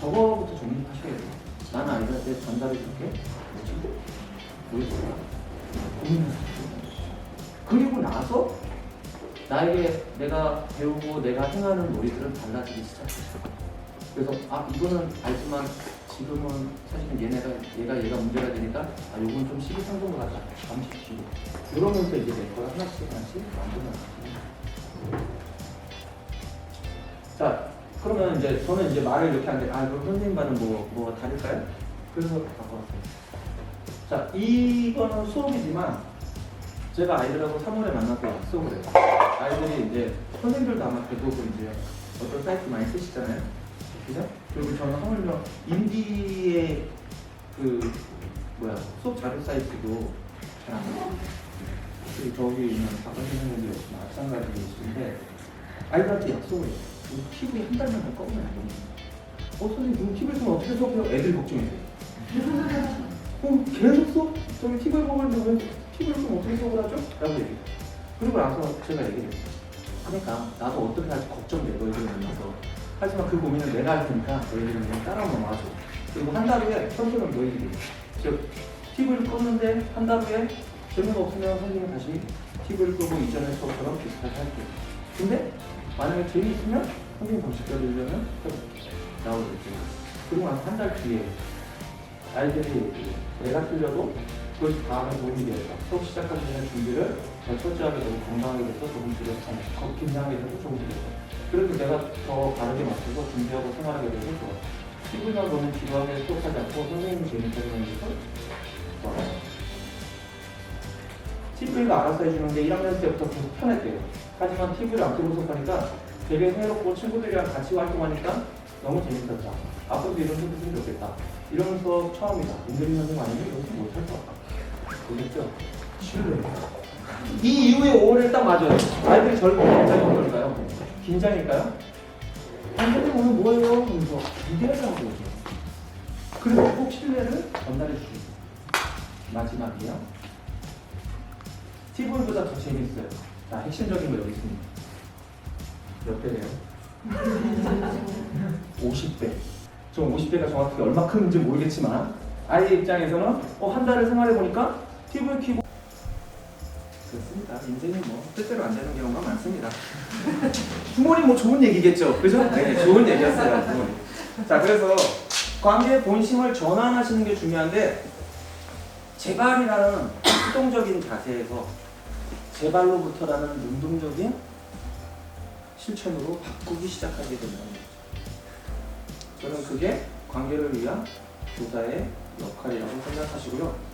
저거부터 정립하셔야 돼요. 나는 아이들한테 전달해줄게. 뭐지? 놀이보다 고민하세요. 그리고 나서 나에게 내가 배우고 내가 행하는 놀이들은 달라지기 시작했어. 그래서 이거는 알지만 지금은 사실은 얘가 문제가 되니까 요건 좀 시기상조인 것 같다. 잠시 쉬고. 이러면서 이제 내 거를 하나씩 만들어 나가요. 자, 그러면 이제 저는 이제 말을 이렇게 하는데 그럼 선생님과는 뭐가 다를까요? 그래서 바꿔왔어요. 자, 이거는 수업이지만 제가 아이들하고 3월에 만나서 약속을 해요. 아이들이 이제 선생님들도 아마 대부분 이제 어떤 사이트 많이 쓰시잖아요. 그죠? 그리고 저는 하물며 인디의 수업 자료 사이트도 잘 안 해요. 그리고 저기 있는 박원 선생님도 역시 마찬가지이신데 아이들한테 약속을 해요. TV에 한 달만 더 꺼보면 안 됩니다. 선생님 그럼 TV에 쓰면 어떻게 수업해요? 애들 걱정해요. 계속 수업? 저기 TV에 보고 있는데 왜 TV를 쓰면 어떻게 수업을 하죠? 라고 얘기해요. 그리고 나서 제가 얘기해요. 그러니까 나도 어떻게 할지 걱정돼 너희들 만나서. 하지만 그 고민을 내가 할 테니까 너희들은 그냥 따라 넘어가줘. 그리고 한 달 후에 선생님은 너희들이 즉 TV를 껐는데 한 달 후에 재미가 없으면 선생님은 다시 TV를 끄고 이전의 수업처럼 비슷하게 할게요. 근데 만약에 재미있으면 선생님 더 시켜드리려면 나오겠죠. 그리고 나서 한 달 뒤에 아이들이 내가 틀려도 그것이 다음에 도움이 되었다. 수업 시작하기 전에 준비를 더 철저하게 되고 건강하게 돼서 조금 줄였다. 긴장하게 돼서 조금 줄였다. 그래서 내가 더 바르게 맞춰서 준비하고 생활하게 되고 좋아. TV만 보면 지루하게 수업하지 않고 선생님이 재밌게 하는 것도 좋아요. TV가 알아서 해주는 게 1학년 때부터 계속 편했대요. 하지만 TV를 안 켜고 수업하니까 되게 새롭고 친구들이랑 같이 활동하니까 너무 재밌었다. 앞으로도 이런 수업 했으면 좋겠다. 이런 수업 처음이다. 인들이 선생님 아니면 이런 수업 못할 것 같다. 그렇죠? 신뢰. 이 이후에 5월에 딱 맞아요. 아이들이 저를 보고 굉장히 어떨까요? 긴장일까요? 선생님 오늘 뭐예요? 그래서 기대하려고 그러죠. 그래서 꼭 신뢰를 전달해 주시죠. 마지막이요. TV보다 더 재밌어요. 자, 핵심적인 거 여기 있습니다. 몇 배래요? 50배. 저 50배가 정확히 얼마큼인지 모르겠지만 아이 입장에서는 한 달을 생활해보니까 TV를 켜고 그렇습니다. 인생이 뜻대로 안 되는 경우가 많습니다. 부모님 좋은 얘기겠죠? 그죠? 네, 좋은 얘기였어요. 부모님. 자, 그래서 관계의 본심을 전환하시는 게 중요한데 제발이라는 수동적인 자세에서 제발로부터라는 능동적인 실천으로 바꾸기 시작하게 된다는 거죠. 저는 그게 관계를 위한 교사의 역할이라고 생각하시고요.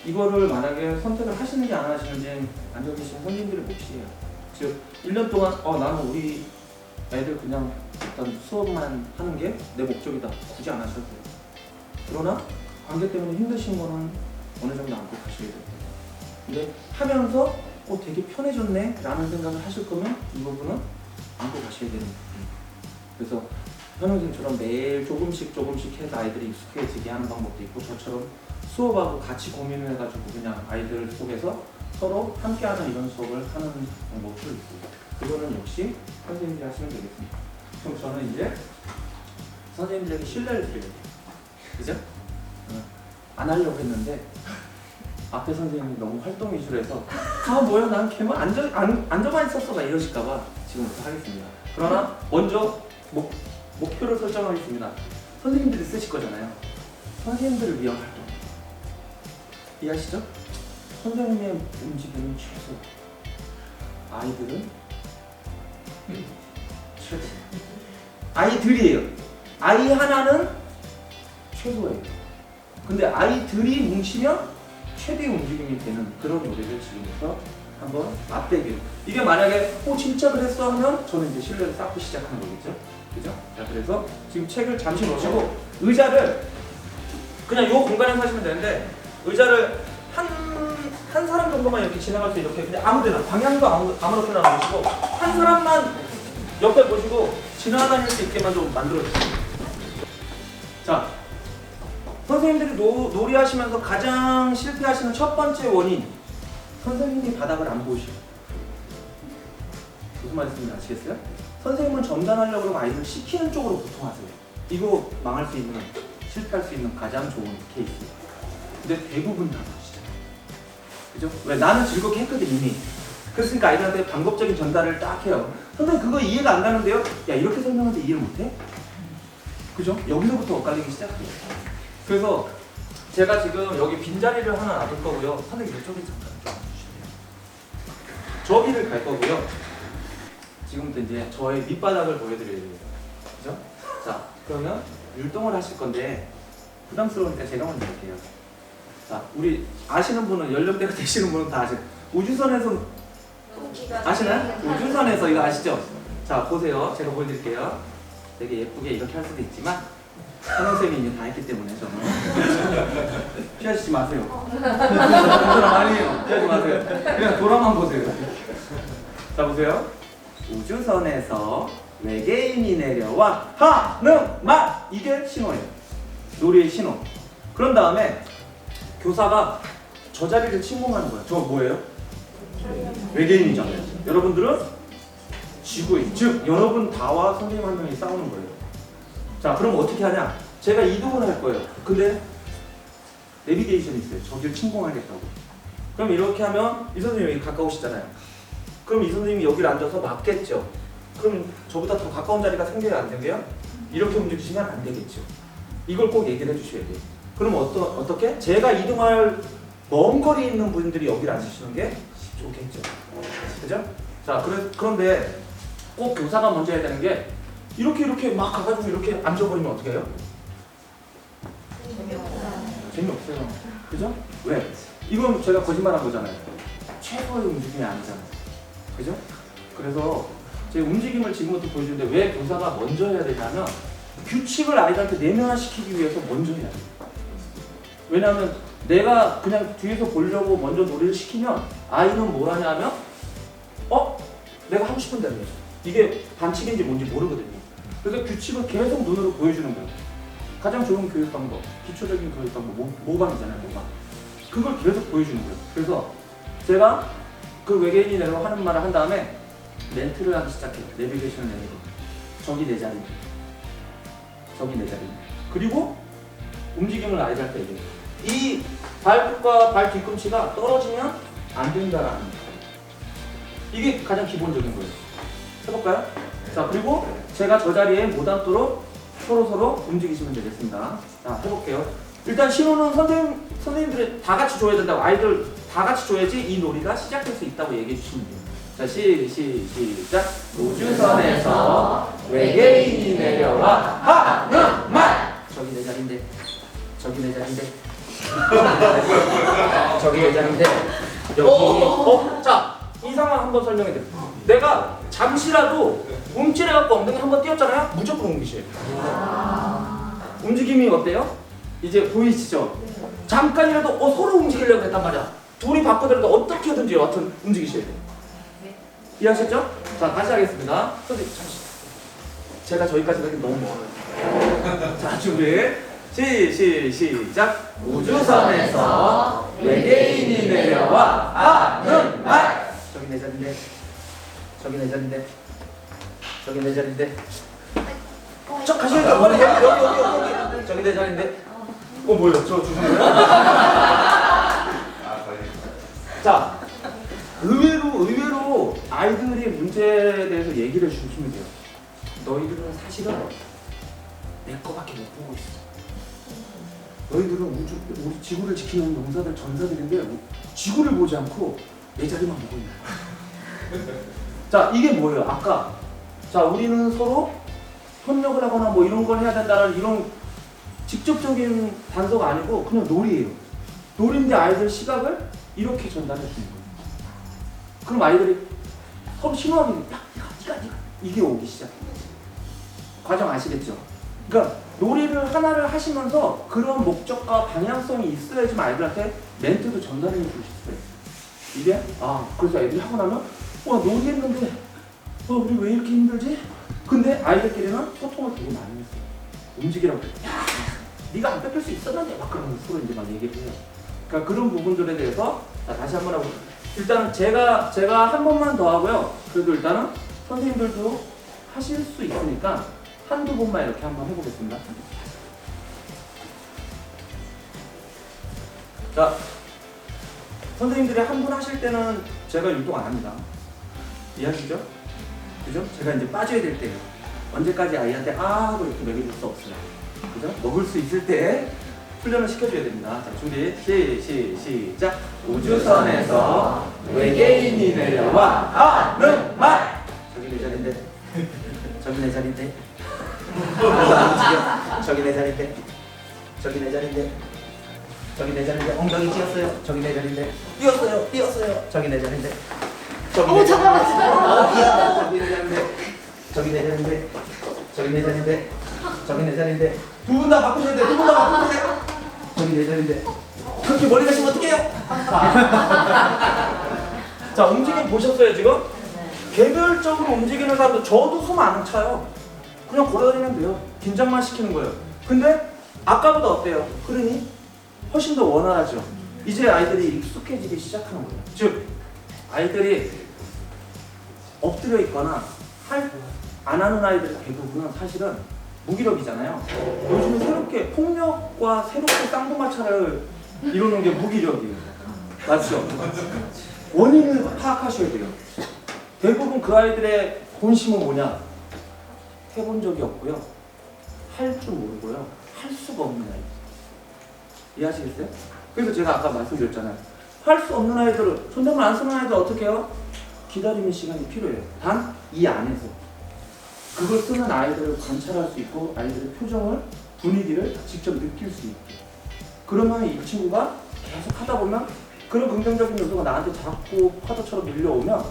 이거를 만약에 선택을 하시는지 안 하시는지는 앉아 계신 선생님들의 몫이에요. 즉 1년 동안 나는 우리 애들 그냥 일단 수업만 하는 게 내 목적이다. 굳이 안 하셔도 돼요. 그러나 관계 때문에 힘드신 거는 어느 정도 안고 가셔야 돼요. 근데 하면서 되게 편해졌네 라는 생각을 하실 거면 이 부분은 안고 가셔야 되는 부분이에요. 그래서 현우생처럼 매일 조금씩 해서 아이들이 익숙해지게 하는 방법도 있고, 저처럼 수업하고 같이 고민을 해가지고 그냥 아이들 속에서 서로 함께하는 이런 수업을 하는 방법도 있고, 그거는 역시 선생님들이 하시면 되겠습니다. 그럼 저는 이제 선생님들에게 신뢰를 드려야 돼요. 그죠? 안 하려고 했는데 앞에 선생님이 너무 활동 위주로 해서 뭐야 난 걔만 앉아만 있었어가 이러실까봐 지금부터 하겠습니다. 그러나 먼저 목표를 설정하겠습니다. 선생님들이 쓰실 거잖아요. 선생님들을 위한 활동. 이해하시죠? 선생님의 움직임은 최소, 아이들은 최소. 아이들이에요. 아이 하나는 최소예요. 근데 아이들이 뭉치면 최대의 움직임이 되는 그런 노래를 지금부터 한번 맛배기로. 이게 만약에 진짜 그랬어 하면 저는 이제 신뢰를 쌓고 시작하는 거겠죠. 그죠? 자, 그래서 지금 책을 잠시 놓으시고 의자를 그냥 이 공간에서 하시면 되는데, 의자를 한 사람 정도만 이렇게 지나갈 수 이렇게 그냥 아무데나 방향도 아무렇게나 놓으시고 한 사람만 옆에 보시고 지나다닐 수 있게만 좀 만들어주세요. 자, 선생님들이 놀이하시면서 가장 실패하시는 첫 번째 원인, 선생님이 바닥을 안 보시고. 무슨 말씀인지 아시겠어요? 선생님은 점단하려고 그러고 아이들 시키는 쪽으로 보통 하세요. 이거 망할 수 있는, 실패할 수 있는 가장 좋은 케이스예요. 근데 대부분 다 그러시죠. 그죠? 왜? 나는 즐겁게 했거든 이미. 그랬으니까 아이들한테 방법적인 전달을 딱 해요. 선생님 그거 이해가 안 가는데요? 야, 이렇게 설명하는데 이해를 못해? 그죠? 여기서부터 엇갈리기 시작해요. 그래서 제가 지금 여기 빈자리를 하나 놔둘 거고요. 선생님 이쪽에 잠깐 좀 와주실래요? 저기를 갈 거고요. 지금부터 이제 저의 밑바닥을 보여드려야 돼요. 그죠? 자, 그러면 율동을 하실 건데 부담스러우니까 제가 먼저 할게요. 자, 우리 아시는 분은, 연령대가 되시는 분은 다 아시죠? 우주선에서 아시나요? 우주선에서 이거 아시죠? 자, 보세요. 제가 보여드릴게요. 되게 예쁘게 이렇게 할 수도 있지만 선생님이 이제 다 했기 때문에 저는 피하시지 마세요. 그런 사람 아니에요. 피하지 마세요. 그냥 돌아만 보세요. 자, 보세요. 우주선에서 외계인이 내려와 하는 말, 이게 신호예요. 놀이의 신호. 그런 다음에 교사가 저 자리를 침공하는 거예요. 저 뭐예요? 외계인이잖아요. 여러분들은 지구인, 즉 여러분 다와 선생님 한 명이 싸우는 거예요. 자, 그럼 어떻게 하냐? 제가 이동을 할 거예요. 근데 내비게이션이 있어요. 저길 침공하겠다고. 그럼 이렇게 하면 이 선생님이 여기 가까우시잖아요. 그럼 이 선생님이 여기를 앉아서 맞겠죠. 그럼 저보다 더 가까운 자리가 생겨요, 안 생겨요? 이렇게 움직이시면 안 되겠죠. 이걸 꼭 얘기를 해주셔야 돼요. 그럼 어떻게? 제가 이동할 먼 거리에 있는 분들이 여기를 앉으시는 게 좋겠죠. 그죠? 자, 그런데 꼭 교사가 먼저 해야 되는 게 이렇게 막 가가지고 이렇게 앉아버리면 어떻게 해요? 재미없어요. 그죠? 왜? 이건 제가 거짓말한 거잖아요. 최고의 움직임이 아니잖아요. 그죠? 그래서 제 움직임을 지금부터 보여주는데 왜 교사가 먼저 해야 되냐면 규칙을 아이들한테 내면화시키기 위해서 먼저 해야 돼요. 왜냐하면 내가 그냥 뒤에서 보려고 먼저 놀이를 시키면 아이는 뭘 하냐면 내가 하고 싶은 대로 해요. 이게 반칙인지 뭔지 모르거든요. 그래서 규칙을 계속 눈으로 보여주는 거예요. 가장 좋은 교육 방법, 기초적인 교육 방법, 모방이잖아요, 모방. 그걸 계속 보여주는 거예요. 그래서 제가 그 외계인이 내려고 하는 말을 한 다음에 멘트를 하기 시작해요. 내비게이션을 내리고 저기 내 자리, 저기 내 자리. 그리고 움직임을 아이들한테 얘기해요. 이 발끝과 발 뒤꿈치가 떨어지면 안 된다라는 거예요. 이게 가장 기본적인 거예요. 해볼까요? 자, 그리고 제가 저 자리에 못 앉도록 서로 움직이시면 되겠습니다. 자, 해볼게요. 일단 신호는 선생님들이 다 같이 줘야 된다고, 아이들 다 같이 줘야지 이 놀이가 시작될 수 있다고 얘기해 주시면 돼요. 자, 시작. 우주선에서 외계인이 내려와 하는 말. 저기 내 자리인데, 저기 내 자리인데, 저기 내 자리인데, 여기. 자, 이 상황 한번 설명해 드릴게요. 내가 잠시라도 움찔해갖고 엉덩이 한번 띄었잖아요? 무조건 옮기셔야 돼요. 움직임이 어때요? 이제 보이시죠? 잠깐이라도 서로 움직이려고 했단 말이야. 둘이 바꾸더라도 어떻게든지 여하튼 움직이셔야 돼요. 네. 이해하셨죠? 자, 다시 하겠습니다. 선생님, 잠시. 제가 저기까지 가기 너무 멀어요. 자, 준비. 시작. 우주선에서 외계인이 내려와 하는 말. 저기 내 자리인데. 저기 내 자리인데. 저기 내 자리인데. 저 가셔야죠. 여기. 저기 내 자리인데. 뭐야? 저 주시는 자, 의외로 아이들이 문제에 대해서 얘기를 해주시면 돼요. 너희들은 사실은 내 거밖에 못 보고 있어. 너희들은 우리 지구를 지키는 용사들, 전사들인데 지구를 보지 않고 내 자리만 보고 있는 거야. 자, 이게 뭐예요? 아까 자, 우리는 서로 협력을 하거나 뭐 이런 걸 해야 된다는 이런 직접적인 단서가 아니고 그냥 놀이에요. 놀이인데 아이들 시각을 이렇게 전달해 주는 거예요. 그럼 아이들이 서로 신호하게 야, 네가 이게 오기 시작해요. 과정 아시겠죠? 그러니까 놀이를 하나를 하시면서 그런 목적과 방향성이 있어야지만 아이들한테 멘트도 전달해 줄 수 있어요. 이게 그래서 애들이 하고 나면 놀이했는데 우리 왜 이렇게 힘들지? 근데 아이들끼리는 소통을 되게 많이 했어요. 움직이라고 야, 네가 안 뺏길 수 있었는데 막 그러면서 서로 이제 막 얘기를 해요. 그러니까 그런 부분들에 대해서 자, 다시 한번 하고 일단은 제가 한 번만 더 하고요. 그래도 일단은 선생님들도 하실 수 있으니까 한두 번만 이렇게 한번 해보겠습니다. 자, 선생님들이 한 분 하실 때는 제가 유독 안 합니다. 이해하시죠? 그죠? 제가 이제 빠져야 될 때예요. 언제까지 아이한테 하고 이렇게 먹여줄 수 없어요. 그죠? 먹을 수 있을 때 훈련을 시켜줘야 됩니다. 자, 준비. 시작. 우주선에서 외계인이 내려와 하는 말. 저기 내 자리인데. 저기 내 자리인데. 저기 내 자리인데. 저기 내 자리인데. 저기 내 자리인데. 엉덩이 찧었어요. 저기 내 자리인데. 뛰었어요. 저기 내 자리인데. 잠깐만. 저기 내 자리인데. 저기 내 자리인데. 저기 내 자리인데. 저기 내 자리인데. 두 분 다 바꾸셔야 돼. 저기 내 자리인데. 그렇게 멀리 가시면 어떡해요? 자, 움직임 보셨어요 지금? 개별적으로 움직이는 사람도 저도 숨 안 차요. 그냥 걸어다니면 돼요. 긴장만 시키는 거예요. 근데 아까보다 어때요? 흐름이 훨씬 더 원활하죠. 이제 아이들이 익숙해지기 시작하는 거예요. 즉 아이들이 엎드려 있거나 안 하는 아이들 대부분은 사실은 무기력이잖아요. 요즘에 새롭게 폭력과 새롭게 쌍두마차를 이루는 게 무기력이에요. 맞죠? 원인을 파악하셔야 돼요. 대부분 그 아이들의 본심은 뭐냐? 해본 적이 없고요. 할 줄 모르고요. 할 수가 없는 아이들. 이해하시겠어요? 그래서 제가 아까 말씀드렸잖아요. 할 수 없는 아이들은 손잡을 안 쓰는 아이들 어떻게 해요? 기다리는 시간이 필요해요. 단 이 안에서. 그걸 쓰는 아이들을 관찰할 수 있고 아이들의 표정을, 분위기를 직접 느낄 수 있게. 그러면 이 친구가 계속 하다 보면 그런 긍정적인 요소가 나한테 자꾸 파도처럼 밀려오면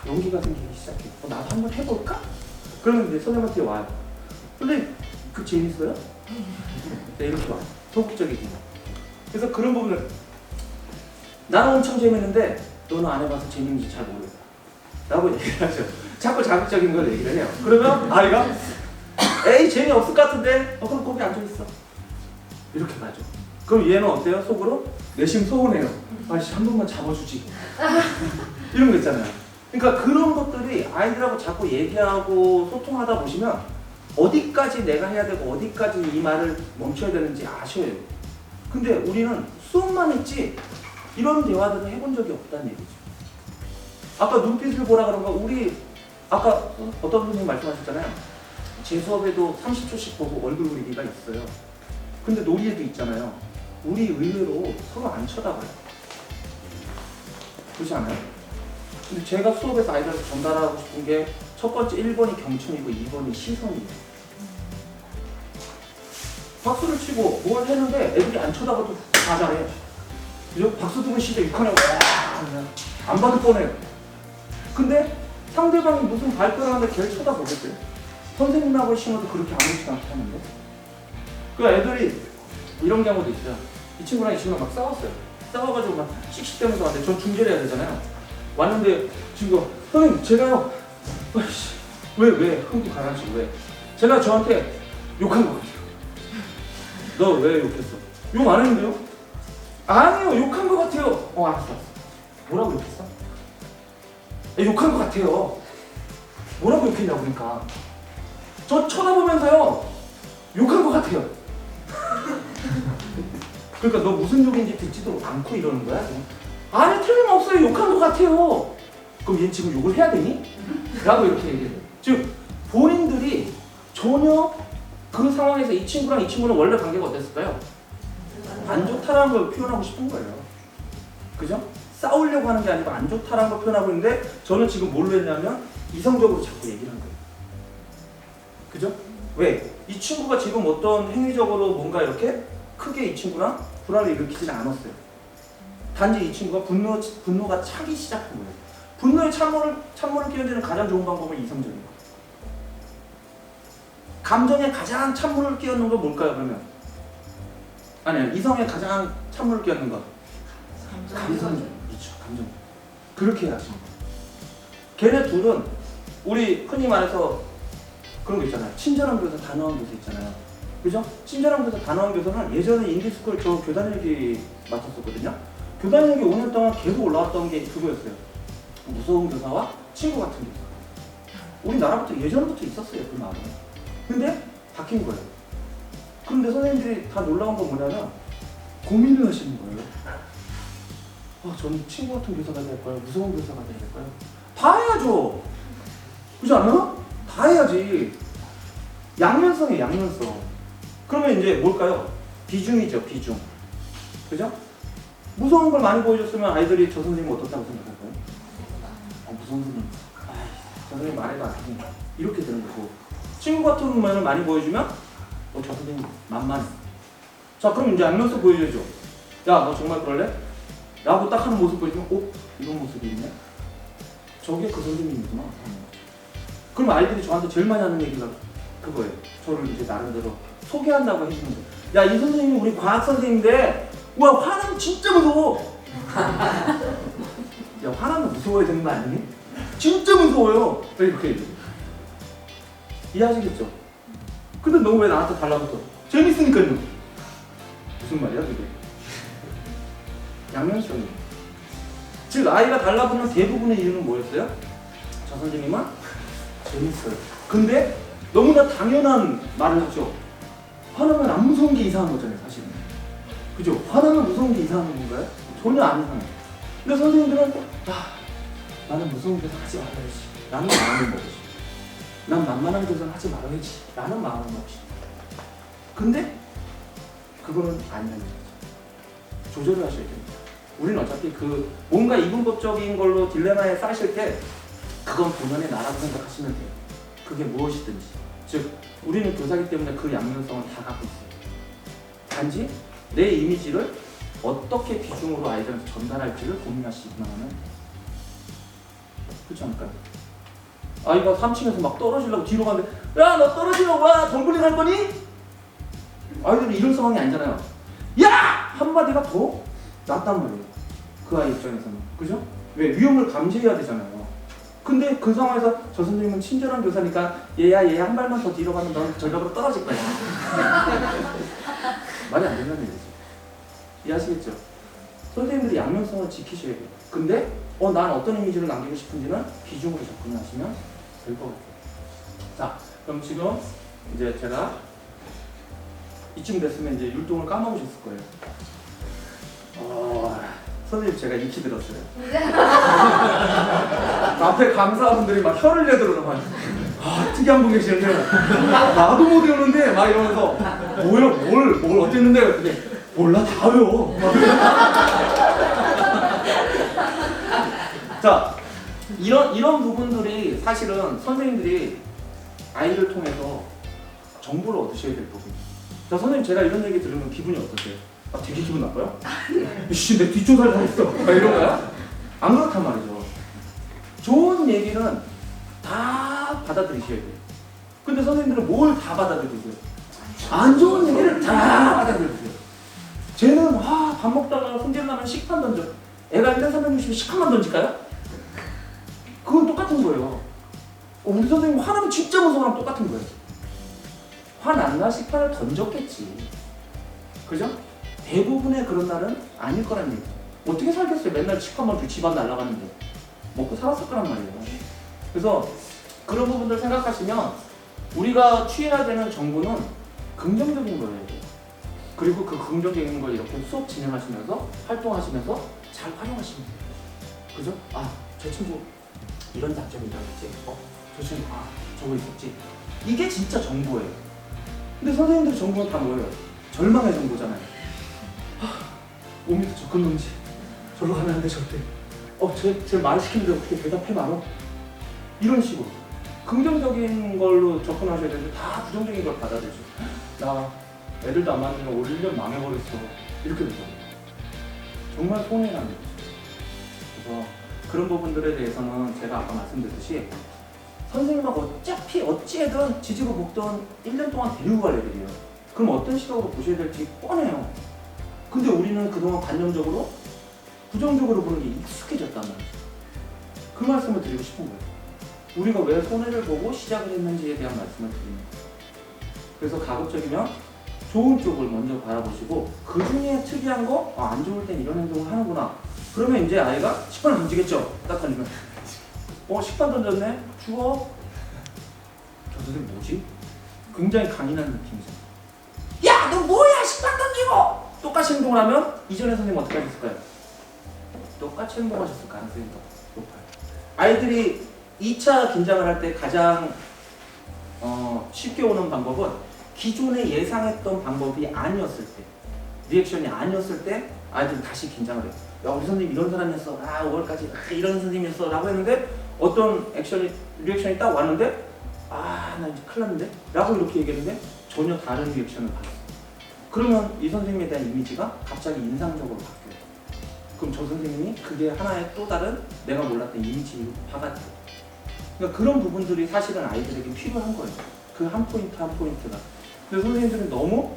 용기가 생기기 시작해요. 나도 한번 해볼까? 그러면 이제 선생님한테 와요. 선생님, 그 재밌어요? 네, 이렇게 와요. 소극적이지. 그래서 그런 부분을 나는 엄청 재밌는데 너는 안 해봐서 재밌는지 잘 모르겠다 라고 얘기를 하죠. 자꾸 자극적인 걸 얘기를 해요. 그러면 아이가 에이 재미없을 것 같은데 그럼 거기 앉아있어 이렇게 가죠. 그럼 얘는 어때요? 속으로? 내심 서운해요. 아이씨 한 번만 잡아주지 이런 거 있잖아요. 그러니까 그런 것들이 아이들하고 자꾸 얘기하고 소통하다 보시면 어디까지 내가 해야 되고 어디까지 이 말을 멈춰야 되는지 아셔야 돼요. 근데 우리는 수업만 했지 이런 대화들을 해본 적이 없다는 얘기죠. 아까 눈빛을 보라 그런 거 우리 아까 어떤 선생님 말씀하셨잖아요. 제 수업에도 30초씩 보고 얼굴 그리기가 있어요. 근데 놀이에도 있잖아요. 우리 의외로 서로 안 쳐다봐요. 그렇지 않아요? 근데 제가 수업에서 아이들한테 전달하고 싶은 게 첫 번째 1번이 경청이고 2번이 시선이에요. 박수를 치고 뭘 했는데 애들이 안 쳐다봐도 다 잘해. 그죠? 박수 두번 시대 6학년 안 받을 뻔해요. 근데 상대방이 무슨 발표를 하는데 걔를 쳐다보겠어요? 선생님하고 신어도 그렇게 아무렇지도 않게 하는데. 그 애들이 이런 경우도 있어요. 이 친구랑 막 싸웠어요. 싸워가지고 막 씩씩대면서 왔는데 전 중재를 해야 되잖아요. 왔는데 친구가 선생님 제가요 아이씨, 왜 흥도 가라앉히고 왜 제가 저한테 욕한 것 같아요. 너 왜 욕했어? 욕 안 했는데요? 아니요 욕한 것 같아요. 알았어. 뭐라고 욕했어? 욕한 것 같아요. 뭐라고 욕했냐고 그러니까 저 쳐다보면서요 욕한 것 같아요. 그러니까 너 무슨 욕인지 듣지도 않고 이러는 거야? 아니 틀림없어요. 욕한 것 같아요. 그럼 얘 지금 욕을 해야 되니? 라고 이렇게 얘기해요. 즉 본인들이 전혀 그 상황에서 이 친구랑 이 친구는 원래 관계가 어땠을까요? 안 좋다라는 걸 표현하고 싶은 거예요. 그죠? 싸우려고 하는 게 아니고 안 좋다라는 걸 표현하고 있는데 저는 지금 뭘로 했냐면 이성적으로 자꾸 얘기를 한 거예요. 그죠? 왜? 이 친구가 지금 어떤 행위적으로 뭔가 이렇게 크게 이 친구랑 불화를 일으키지는 않았어요. 단지 이 친구가 분노가 차기 시작한 거예요. 분노의 찬물을 끼얹는 가장 좋은 방법은 이성적인 거예요. 감정에 가장 찬물을 끼얹는 건 뭘까요, 그러면? 아니요, 이성에 가장 찬물을 끼얹는 건? 감정이죠. 감정. 그렇게 해야 하시는 거예요. 걔네 둘은 우리 흔히 말해서 그런 거 있잖아요. 친절한 교사, 단호한 교사 있잖아요. 그죠? 친절한 교사, 단호한 교사는 예전에 인디스쿨 저 교단일기 맡았었거든요. 교단일기 5년 동안 계속 올라왔던 게 그거였어요. 무서운 교사와 친구 같은 교사. 우리나라부터 예전부터 있었어요, 그 마음은. 근데 바뀐 거예요. 그런데 선생님들이 다 놀라운 건 뭐냐면 고민을 하시는 거예요. 저는 친구 같은 교사가 될까요? 무서운 교사가 될까요? 다 해야죠. 그렇지 않아요? 다 해야지. 양면성이에요, 양면성. 그러면 이제 뭘까요? 비중이죠, 비중. 그죠? 무서운 걸 많이 보여줬으면 아이들이 저 선생님 어떻다고 생각할까요? 무서운 선생님. 저 선생님 말해도 안 듣는다. 이렇게 되는 거고. 친구 같은 면을 많이 보여주면 저 선생님 만만해. 자, 그럼 이제 양면성 보여줘야죠. 야, 너 정말 그럴래? 라고 딱 하는 모습 보여주면 이런 모습이 있네? 저게 그 선생님이구나. 그럼 아이들이 저한테 제일 많이 하는 얘기가 그거예요. 저를 이제 나름대로 소개한다고 해주는 거예요. 야, 이 선생님이 우리 과학 선생님인데 와, 화나면 진짜 무서워. 야, 화나면 무서워야 되는 거 아니니? 진짜 무서워요. 이렇게 얘기해요. 이해하시겠죠? 근데 너 왜 나한테 달라붙어? 재밌으니까요. 무슨 말이야 그게? 양면성이에요. 즉 아이가 달라붙는 대부분의 이유는 뭐였어요? 저 선생님은 재밌어요. 근데 너무나 당연한 말을 하죠. 화나면 안 무서운 게 이상한 거잖아요, 사실은. 그죠? 화나면 무서운 게 이상한 건가요? 전혀 안 이상해요. 근데 선생님들은 나는 무서운 교사 하지 말아야지. 나는 마음을 먹지. 난 만만한 교사는 하지 말아야지. 나는 마음을 먹지. 근데 그거는 아니라는 거죠. 조절을 하셔야 됩니다. 우리는 어차피 그 뭔가 이분법적인 걸로 딜레마에 싸실 때 그건 본연의 나라고 생각하시면 돼요. 그게 무엇이든지. 즉 우리는 교사이기 때문에 그 양면성을 다 갖고 있어요. 단지 내 이미지를 어떻게 비중으로 아이들한테 전달할지를 고민하시기만 하면 그렇지 않을까요? 아이가 3층에서 막 떨어지려고 뒤로 가는데 야, 너 떨어지려고 와! 덤블링 할 거니? 아이들은 이런 상황이 아니잖아요. 야! 한마디가 더 낫단 말이에요. 그 아이 입장에서는. 그죠? 왜? 위험을 감지해야 되잖아요. 근데 그 상황에서 저 선생님은 친절한 교사니까 얘야 한 발만 더 뒤로 가면 넌 절벽으로 떨어질 거야. 말이 안 된다는 얘기죠. 이해하시겠죠? 선생님들이 양면성을 지키셔야 돼요. 근데 난 어떤 이미지를 남기고 싶은지는 비중으로 접근하시면 될 것 같아요. 자, 그럼 지금 이제 제가 이쯤 됐으면 이제 율동을 까먹으셨을 거예요. 선생님 제가 익히 들었어요. 앞에 강사분들이 막 혀를 내더라고요. 특이한 분 계시는데 나도 못 외우는데 막 이러면서 뭘 어땠는데 그랬더니 몰라 다 외워. 자, 이런 부분들이 사실은 선생님들이 아이를 통해서 정보를 얻으셔야 될 부분이에요. 자, 선생님 제가 이런 얘기 들으면 기분이 어떠세요? 되게 기분 나빠요? 씨, 내 뒷조사를 다 했어. 이런 거야? 안 그렇단 말이죠. 좋은 얘기는 다 받아들이셔야 돼요. 근데 선생님들은 뭘 다 받아들이세요? 안 좋은 얘기를 다 받아들이세요. 쟤는 밥 먹다가 손질나면 식판 던져. 애가 1년 360일 식판만 던질까요? 그건 똑같은 거예요. 우리 선생님 화나면 진짜 무서운 사람 똑같은 거예요. 화났나 식판을 던졌겠지. 그죠? 대부분의 그런 날은 아닐 거란 얘기예요. 어떻게 살겠어요? 맨날 식판만 주 집안 날아가는데. 먹고 살았을 거란 말이에요. 그래서 그런 부분들 생각하시면 우리가 취해야 되는 정보는 긍정적인 거예요. 그리고 그 긍정적인 걸 이렇게 수업 진행하시면서 활동하시면서 잘 활용하시면 돼요. 그죠? 아, 저 친구 이런 장점이 있었지. 저 친구 저거 있었지. 이게 진짜 정보예요. 근데 선생님들 정보는 다 뭐예요? 절망의 정보잖아요. 5m 접근 금지. 절로 가면 안 돼, 절대. 제 말 시키는데 어떻게 대답해 말어? 이런 식으로. 긍정적인 걸로 접근하셔야 되는데 다 부정적인 걸 받아들이죠. 나 애들도 안 만나면 올 1년 망해버렸어. 이렇게 되죠. 정말 손해라는 거죠. 그래서 그런 부분들에 대해서는 제가 아까 말씀드렸듯이 선생님하고 어찌해든 지지고 볶던 1년 동안 데리고 갈 애들이에요. 그럼 어떤 시각으로 보셔야 될지 뻔해요. 근데 우리는 그동안 관념적으로 부정적으로 보는 게 익숙해졌단 말이죠. 그 말씀을 드리고 싶은 거예요. 우리가 왜 손해를 보고 시작을 했는지에 대한 말씀을 드립니다. 그래서 가급적이면 좋은 쪽을 먼저 바라보시고 그 중에 특이한 거 안 좋을 땐 이런 행동을 하는구나. 그러면 이제 아이가 식판을 던지겠죠. 딱 던지면 식판 던졌네? 추워? 저 선생님 뭐지? 굉장히 강인한 느낌이죠. 야! 너 뭐야! 식판 던지고! 똑같이 행동을 하면 이전에 선생님 어떻게 하셨을까요? 똑같이 행동하셨을 가능성이 높아요. 아이들이 2차 긴장을 할 때 가장 쉽게 오는 방법은 기존에 예상했던 방법이 아니었을 때, 리액션이 아니었을 때 아이들이 다시 긴장을 해요. 야, 우리 선생님 이런 사람이었어. 5월까지 이런 선생님이었어. 라고 했는데 어떤 리액션이 딱 왔는데 나 이제 큰일 났는데? 라고 이렇게 얘기했는데 전혀 다른 리액션을 받았어요. 그러면 이 선생님에 대한 이미지가 갑자기 인상적으로 바뀌어요. 그럼 저 선생님이 그게 하나의 또 다른 내가 몰랐던 이미지화가 돼요. 그러니까 그런 부분들이 사실은 아이들에게 필요한 거예요. 그 한 포인트 한 포인트가. 근데 선생님들은 너무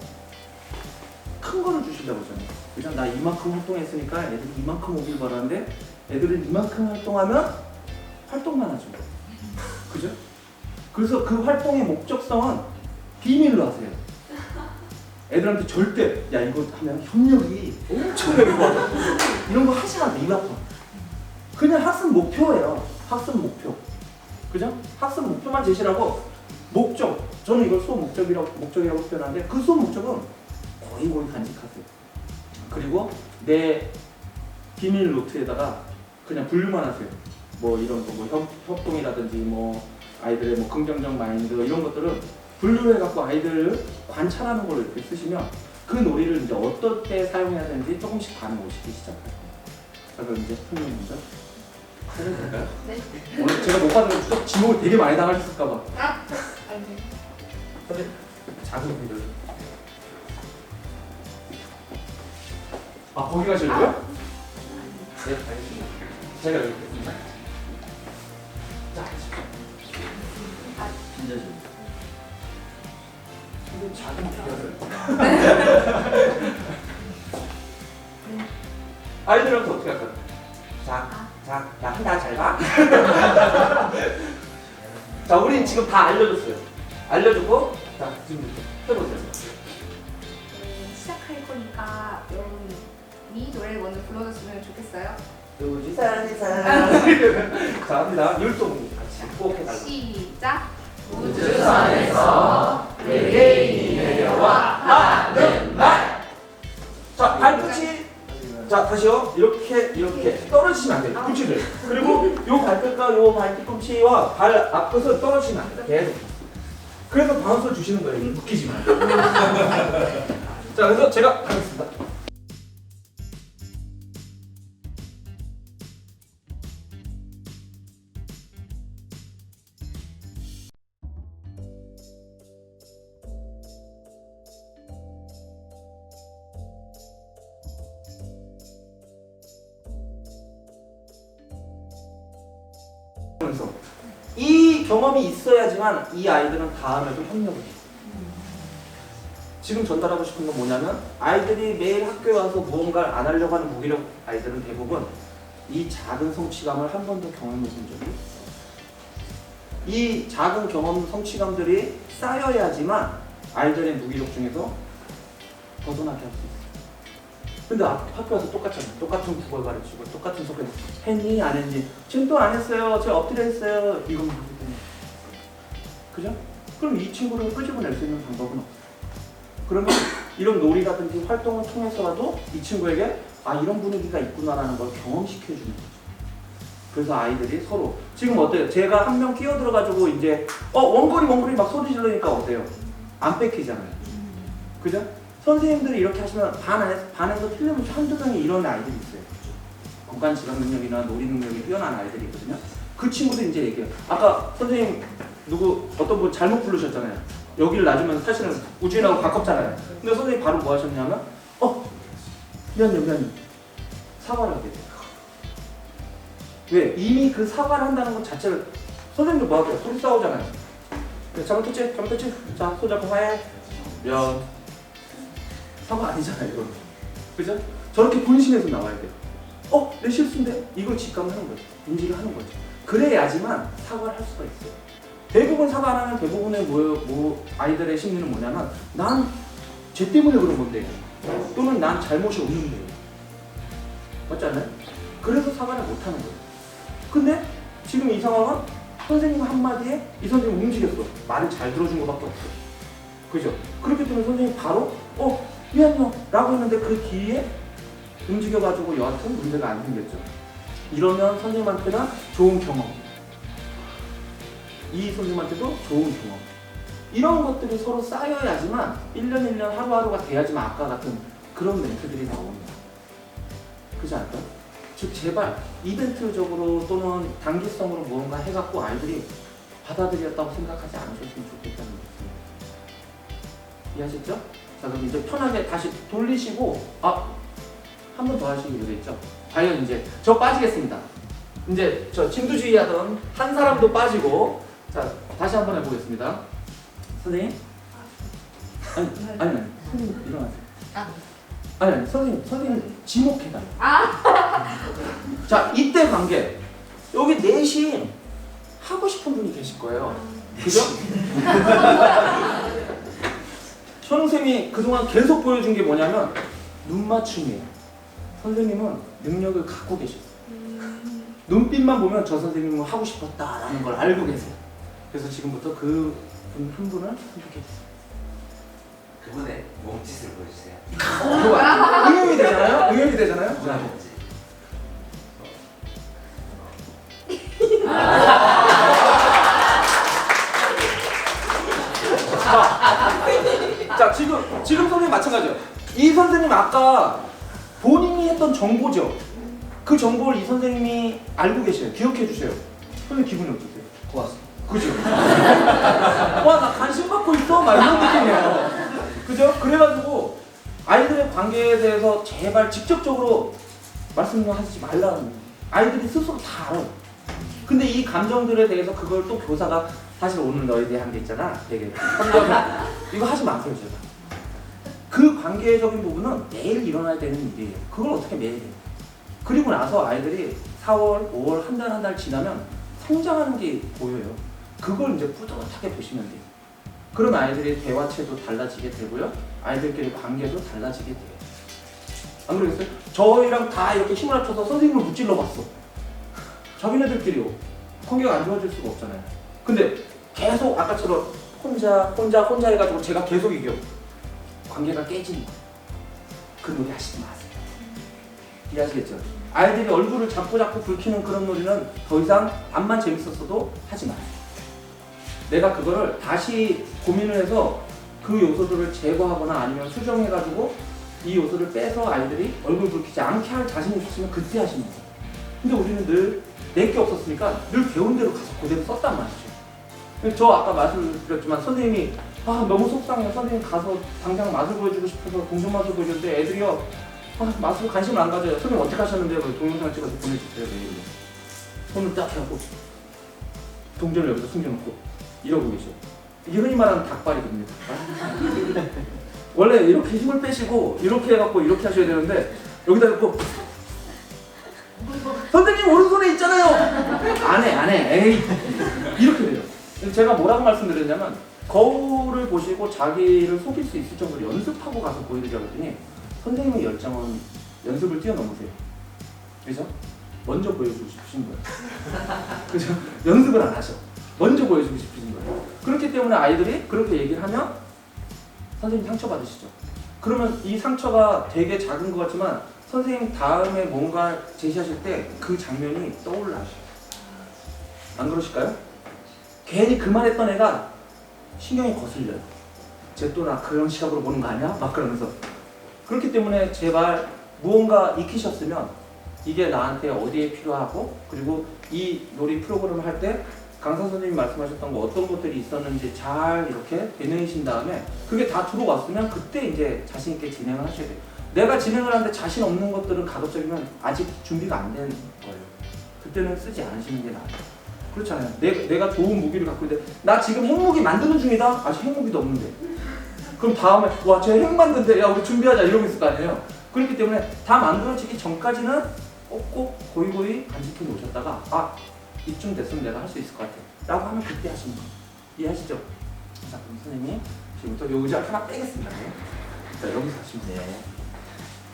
큰 거를 주시려고 하잖아요. 그죠? 나 이만큼 활동했으니까 애들이 이만큼 오길 바라는데 애들은 이만큼 활동하면 활동만 하죠. 그죠? 그래서 그 활동의 목적성은 비밀로 하세요. 애들한테 절대 이거 하면 협력이 엄청나게 좋아져. 이런 거 하지 마. 입 아파. 그냥 학습 목표예요. 학습 목표. 그죠? 학습 목표만 제시하고 목적. 저는 이걸 수업 목적이라고 표현하는데 그 수업 목적은 거의 간직하세요. 그리고 내 비밀 노트에다가 그냥 분류만 하세요. 뭐 이런 거 협동이라든지 아이들의 긍정적 마인드 이런 것들은 분류해갖고 아이들을 관찰하는 걸로 이렇게 쓰시면 그 놀이를 이제 어떨 때 사용해야 되는지 조금씩 반응 오시기 시작할 거예요. 자, 그럼 이제 선생님 먼저 해도 될까요? 네. 오늘 제가 못 받으면 또 지목을 되게 많이 당하셨을까봐. 아니. 선생님, 작은 비를. 거기 가시려고요? 네, 알겠습니다. 제가 여기 있겠습니다. 자, 앉으시죠. 작은 비결을. 아이들한테 어떻게 할까요? 한다 잘 봐. 자, 우린 지금 다 알려줬어요. 알려주고, 자, 지금부터 해보세요. 시작할 거니까 여러분 이 노래를 먼저 불러줬으면 좋겠어요. 우주산 자, 합니다. 율동 같이 꼭 해달라고. 시작. 우주선에서 외계인이 내려와 하는 말. 자, 발끝이 자, 다시요. 이렇게 떨어지시면 안 돼요. 굳이를. 그리고 요 발끝과 요 발뒤꿈치와 발 앞끝은 떨어지시면 안 돼요. 계속. 그래서 바운스를 주시는 거예요. 웃기지 말고. 자, 그래서 제가 하겠습니다. 이 경험이 있어야지만 이 아이들은 다음에도 협력을 해요. 지금 전달하고 싶은 건 뭐냐면 아이들이 매일 학교에 와서 무언가를 안 하려고 하는 무기력 아이들은 대부분 이 작은 성취감을 한 번도 경험해 본 적이 없어요. 이 작은 경험 성취감들이 쌓여야지만 아이들의 무기력 중에서 벗어나게 할 수 있어요. 근데 학교 와서 똑같잖아요. 똑같은 국어를 가르치고 똑같은 속에 했니 안 했니? 지금 또 안 했어요. 제가 엎드려 했어요. 이건 모르겠네. 그죠? 그럼 이 친구를 끄집어낼 수 있는 방법은 없어요. 그러면 이런 놀이라든지 활동을 통해서라도 이 친구에게 아 이런 분위기가 있구나라는 걸 경험시켜주는 거죠. 그래서 아이들이 서로 지금 어때요? 제가 한 명 끼어들어가지고 이제 원거리 막 소리 지르니까 어때요? 안 뺏기잖아요. 그죠? 선생님들이 이렇게 하시면 반에서 틀림없이 한두 명이 이런 아이들이 있어요. 공간 지각 능력이나 놀이 능력이 뛰어난 아이들이 있거든요. 그 친구들 이제 얘기해요. 아까 선생님 어떤 분 잘못 부르셨잖아요. 여기를 놔주면 사실은 우주인하고 가깝잖아요. 근데 선생님이 바로 뭐 하셨냐면 미안해 사과를 하게 돼요. 왜? 이미 그 사과를 한다는 것 자체를 선생님도 뭐 하고요? 둘이 싸우잖아요. 잘못했지? 자, 손잡고 화해. 미안. 사과 아니잖아요, 이건. 그죠? 저렇게 본심에서 나와야 돼요. 내 실수인데? 이걸 직감하는 거죠. 인지를 하는 거죠. 그래야지만 사과를 할 수가 있어요. 대부분 사과 안 하는 대부분의 아이들의 심리는 뭐냐면 난 쟤 때문에 그런 건데 또는 난 잘못이 없는데 맞지 않나요? 그래서 사과를 못 하는 거예요. 근데 지금 이 상황은 선생님 한마디에 이 선생님 움직였어. 말을 잘 들어준 것밖에 없어. 그죠? 그렇기 때문에 선생님이 바로 미안해요 라고 했는데 그 뒤에 움직여가지고 여하튼 문제가 안 생겼죠. 이러면 선생님한테는 좋은 경험, 이 선생님한테도 좋은 경험, 이런 것들이 서로 쌓여야지만 1년 1년 하루하루가 돼야지만 아까 같은 그런 멘트들이 나옵니다. 그렇지 않을까요? 즉 제발 이벤트적으로 또는 단기성으로 무언가 해갖고 아이들이 받아들였다고 생각하지 않으셨으면 좋겠다는 말씀입니다. 이해하셨죠? 자 그럼 이제 편하게 다시 돌리시고 한 번 더 하시기로 됐죠? 과연 이제 저 빠지겠습니다. 이제 저 진두지휘 하던 한 사람도 빠지고 자 다시 한번 해보겠습니다. 선생님? 아니 선생님 일어나세요. 아니 선생님 지목해다. 자 이때 관계 여기 넷이 하고 싶은 분이 계실 거예요. 그죠? 선생님이 그동안 계속 보여준 게 뭐냐면 눈 맞춤이에요. 선생님은 능력을 갖고 계셨어요. 눈빛만 보면 저 선생님은 하고 싶었다라는 걸 알고 계세요. 그래서 지금부터 그 분 한 분을 선택해주세요. 그분의 몸짓을 보여주세요. 응용이 되잖아요? 응용이 되잖아요? 누가 몸짓? 자 지금 선생님 마찬가지예요. 이 선생님 아까 본인이 했던 정보죠. 그 정보를 이 선생님이 알고 계셔요. 기억해 주세요. 선생님 기분이 어떠세요? 고맙습니다. 그죠? 와 나 관심 갖고 있어? 막 이런 느낌이에요. 그죠? 그래가지고 아이들의 관계에 대해서 제발 직접적으로 말씀하지 말라는 거예요. 아이들이 스스로 다 알아요. 근데 이 감정들에 대해서 그걸 또 교사가 사실 오늘 너희들이 한 게 있잖아. 되게 이거 하지 마세요 제발. 그 관계적인 부분은 매일 일어나야 되는 일이에요. 그걸 어떻게 매일 해요? 그리고 나서 아이들이 4월, 5월, 한 달 한 달 지나면 성장하는 게 보여요. 그걸 이제 뿌듯하게 보시면 돼요. 그런 아이들의 대화체도 달라지게 되고요. 아이들끼리 관계도 달라지게 돼요. 안 그러겠어요? 저희랑 다 이렇게 힘을 합쳐서 선생님을 무찔러 봤어. 자기네들끼리요. 관계가 안 좋아질 수가 없잖아요. 근데 계속 아까처럼 혼자 해가지고 제가 계속 이겨. 관계가 깨지는 거예요. 그 놀이 하시지 마세요. 이해하시겠죠? 아이들이 얼굴을 자꾸 붉히는 그런 놀이는 더 이상 암만 재밌었어도 하지 마세요. 내가 그거를 다시 고민을 해서 그 요소들을 제거하거나 아니면 수정해가지고 이 요소를 빼서 아이들이 얼굴 붉히지 않게 할 자신이 있으면 그때 하시면 돼요. 근데 우리는 늘 내게 없었으니까 늘 배운 대로 가서 그대로 썼단 말이죠. 저 아까 말씀드렸지만 선생님이 너무 속상해요. 선생님 가서 당장 맛을 보여주고 싶어서 동전 맛을 보여주는데 애들이요 맛을 관심을 안 가져요. 선생님 어떻게 하셨는데요? 동영상 찍어서 보내주세요. 내일. 손을 딱 하고 동전을 여기서 숨겨놓고 이러고 계셔. 이게 흔히 말하는 닭발이거든요. 닭발. 원래 이렇게 힘을 빼시고 이렇게 해갖고 이렇게 하셔야 되는데 여기다 놓고 선생님 오른손에 있잖아요. 안해. 에이 이렇게 돼요. 제가 뭐라고 말씀드렸냐면 거울을 보시고 자기를 속일 수 있을 정도로 연습하고 가서 보여드리자 그랬더니 선생님의 열정은 연습을 뛰어넘으세요. 그죠? 먼저 보여주고 싶으신 거예요. 그죠? 연습을 안 하셔. 먼저 보여주고 싶으신 거예요. 그렇기 때문에 아이들이 그렇게 얘기를 하면 선생님 상처받으시죠. 그러면 이 상처가 되게 작은 것 같지만 선생님 다음에 뭔가 제시하실 때 그 장면이 떠올라요. 안 그러실까요? 괜히 그 말했던 애가 신경이 거슬려요. 쟤 또 나 그런 시각으로 보는 거 아니야? 막 그러면서. 그렇기 때문에 제발 무언가 익히셨으면 이게 나한테 어디에 필요하고 그리고 이 놀이 프로그램을 할 때 강사 선생님이 말씀하셨던 거 어떤 것들이 있었는지 잘 이렇게 되뇌이신 다음에 그게 다 들어왔으면 그때 이제 자신 있게 진행을 하셔야 돼요. 내가 진행을 하는데 자신 없는 것들은 가급적이면 아직 준비가 안 된 거예요. 그때는 쓰지 않으시는 게 나아요. 그렇잖아요. 내가 좋은 무기를 갖고 있는데 나 지금 핵무기 만드는 중이다? 아직 핵무기도 없는데. 그럼 다음에 와 쟤 핵 만든대. 야 우리 준비하자 이러고 있을 거 아니에요. 그렇기 때문에 다 만들어지기 전까지는 꼭 고이고이 간직해 놓으셨다가 아 이쯤 됐으면 내가 할 수 있을 것 같아 라고 하면 그때 하시는 거예요. 이해하시죠? 자 그럼 선생님 지금부터 요 의자 하나 빼겠습니다. 자 여기서 하시면 돼요.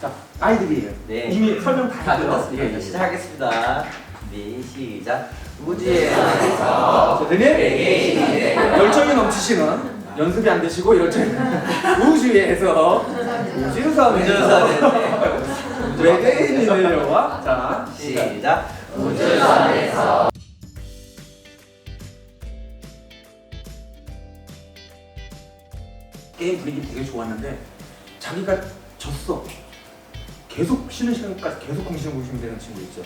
자 아이들이에요. 네. 이미 설명 다 했고요. 끝났습니다. 예. 시작하겠습니다. 준비 시작. 우주에서 선생님 열정이 넘치시는 연습이 안 되시고 열정이 우주에서 우주선에서 외계인이려와 자 시작. 우주선에서 게임 분위기 되게 좋았는데 자기가 졌어. 계속 쉬는 시간까지 계속 공시는 되는 친구 있죠.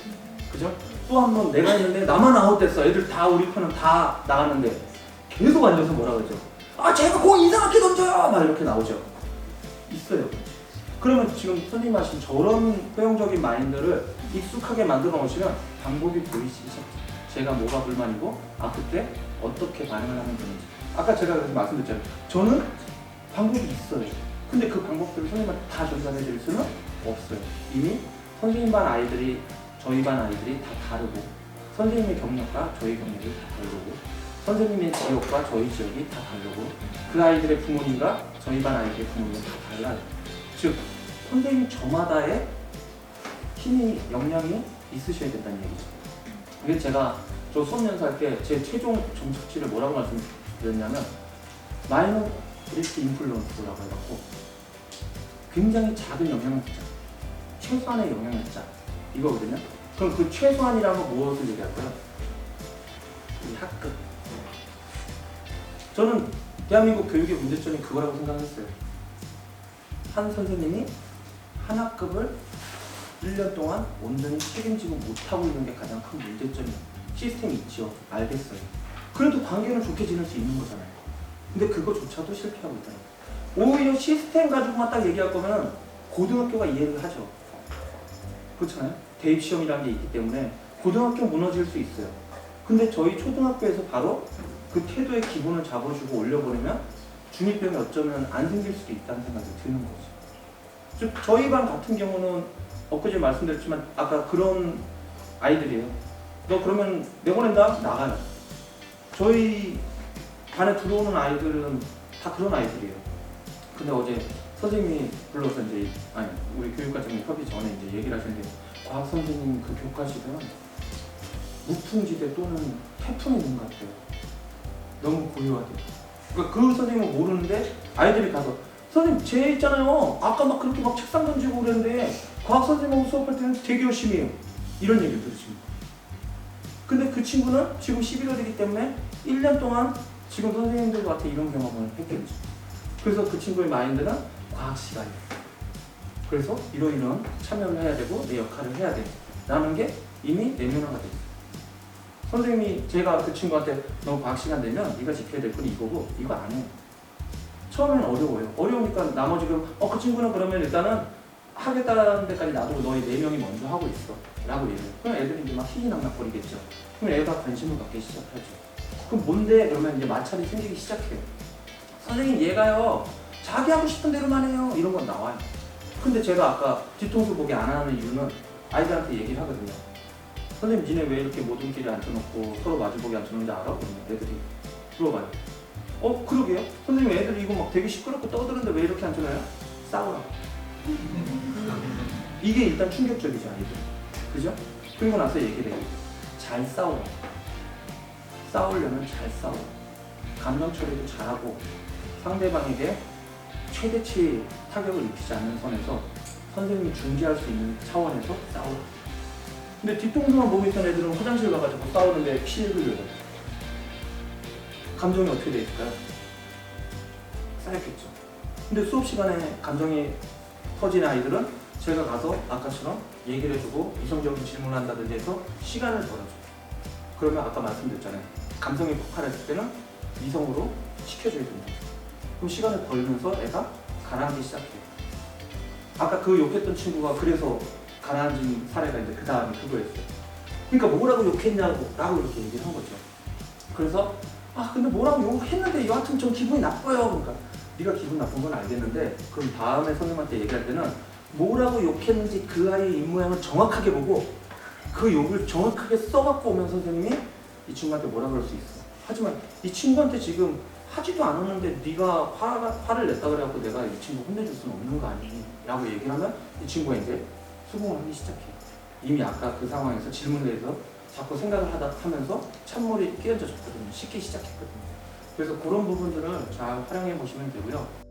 그죠? 또 한 번 내가 있는데 나만 아웃됐어. 애들 다 우리 편은 다 나갔는데 계속 앉아서 뭐라 그러죠? 아 제가 공 이상하게 던져요! 막 이렇게 나오죠. 있어요. 그러면 지금 선생님 하신 저런 허용적인 마인드를 익숙하게 만들어 놓으시면 방법이 보이시기 시작해요. 제가 뭐가 불만이고 그때 어떻게 반응을 하면 되는지. 아까 제가 그래서 말씀드렸잖아요. 저는 방법이 있어요. 근데 그 방법들을 선생님한테 다 전달해 드릴 수는 없어요. 이미 선생님 반 아이들이 저희 반 아이들이 다 다르고 선생님의 경력과 저희 경력이 다 다르고 선생님의 지역과 저희 지역이 다 다르고 그 아이들의 부모님과 저희 반 아이들의 부모님은 다 달라요. 즉 선생님 저마다의 힘이 역량이 있으셔야 된다는 얘기죠. 이게 제가 저 수업 연수할 때 제 최종 정착치를 뭐라고 말씀드렸냐면 마이너 리스크 인플루언스라고 해갖고 굉장히 작은 영향을 주자. 최소한의 영향을 주자. 이거거든요. 그럼 그 최소한이라는 건 무엇을 얘기할까요? 이 학급. 저는 대한민국 교육의 문제점이 그거라고 생각했어요. 한 선생님이 한 학급을 1년 동안 온전히 책임지고 못하고 있는 게 가장 큰 문제점이에요. 시스템이 있죠. 알겠어요. 그래도 관계는 좋게 지낼 수 있는 거잖아요. 근데 그거조차도 실패하고 있더라고요. 오히려 시스템 가지고만 딱 얘기할 거면 고등학교가 이해를 하죠. 그렇잖아요. 대입시험이라는 게 있기 때문에 고등학교 무너질 수 있어요. 근데 저희 초등학교에서 바로 그 태도의 기본을 잡아주고 올려버리면 중2병이 어쩌면 안 생길 수도 있다는 생각이 드는 거죠. 즉 저희 반 같은 경우는 엊그제 말씀드렸지만 아까 그런 아이들이에요. 너 그러면 내보낸다? 나가요. 저희 반에 들어오는 아이들은 다 그런 아이들이에요. 근데 어제 선생님이 불러서 이제 우리 교육과정 협의 전에 이제 얘기를 하시는데 과학 선생님 그 교과식은 무풍지대 또는 태풍이 있는 것 같아요. 너무 고요하대요. 그러니까 그 선생님은 모르는데 아이들이 가서 선생님 쟤 있잖아요. 아까 막 그렇게 막 책상 던지고 그랬는데 과학 선생님하고 수업할 때는 되게 열심히 해요. 이런 얘기를 들으십니다. 근데 그 친구는 지금 11월이기 때문에 1년 동안 지금 선생님들과 같은 이런 경험을 했겠죠. 그래서 그 친구의 마인드는 과학 시간이에요. 그래서 이런 참여를 해야 되고 내 역할을 해야 돼 라는 게 이미 내면화가 돼 있어요. 선생님이 제가 그 친구한테 너 과학 시간 되면 네가 지켜야 될 건 이거고 이거 안 해요. 처음에는 어려워요. 어려우니까 나머지 그 친구는 그러면 일단은 하겠다는 데까지 놔두고 너희 4명이 먼저 하고 있어 라고 얘기해요. 그럼 애들이 이제 막 희희낙낙거리겠죠. 그럼 애가 관심을 갖기 시작하죠. 그럼 뭔데? 그러면 이제 마찰이 생기기 시작해요. 선생님 얘가요 자기 하고 싶은 대로만 해요. 이런 건 나와요. 근데 제가 아까 뒤통수 보기 안 하는 이유는 아이들한테 얘기를 하거든요. 선생님 니네 왜 이렇게 모든 길에 앉혀놓고 서로 마주보기 앉혀놓는지 알아? 그러면 애들이 물어봐요. 그러게요. 선생님 애들이 이거 막 되게 시끄럽고 떠드는데 왜 이렇게 앉혀놔요? 싸우라고. 이게 일단 충격적이죠 아이들. 그죠? 그리고 나서 얘기를 해요. 잘 싸우라. 싸우려면 잘 싸워. 감정 처리도 잘하고 상대방에게 최대치 타격을 입히지 않는 선에서 선생님이 중재할 수 있는 차원에서 싸우라. 근데 뒤통수만 보고 있던 애들은 화장실 가가지고 싸우는데 피를 흘려요. 감정이 어떻게 돼 있을까요? 쌓였겠죠. 근데 수업 시간에 감정이 터진 아이들은 제가 가서 아까처럼 얘기를 해주고 이성적인 질문을 한다든지 해서 시간을 벌어줘요. 그러면 아까 말씀드렸잖아요. 감성이 폭발했을 때는 이성으로 시켜줘야 된다. 그럼 시간을 벌면서 애가 가라앉기 시작해요. 아까 그 욕했던 친구가 그래서 가라앉은 사례가 이제 그 다음에 그거였어요. 그러니까 뭐라고 욕했냐고 라고 이렇게 얘기를 한 거죠. 그래서 근데 뭐라고 욕했는데 여하튼 좀 기분이 나빠요. 그러니까 네가 기분 나쁜 건 알겠는데 그럼 다음에 선생님한테 얘기할 때는 뭐라고 욕했는지 그 아이의 입모양을 정확하게 보고 그 욕을 정확하게 써갖고 오면 선생님이 이 친구한테 뭐라 그럴 수 있어. 하지만 이 친구한테 지금 하지도 않았는데 네가 화를 냈다 그래갖고 내가 이 친구 혼내줄 수는 없는 거 아니? 라고 얘기를 하면 이 친구가 이제 수긍을 하기 시작해요. 이미 아까 그 상황에서 질문에 대해서 자꾸 생각을 하면서 찬물이 끼얹어졌거든요. 식기 시작했거든요. 그래서 그런 부분들을 잘 활용해 보시면 되고요.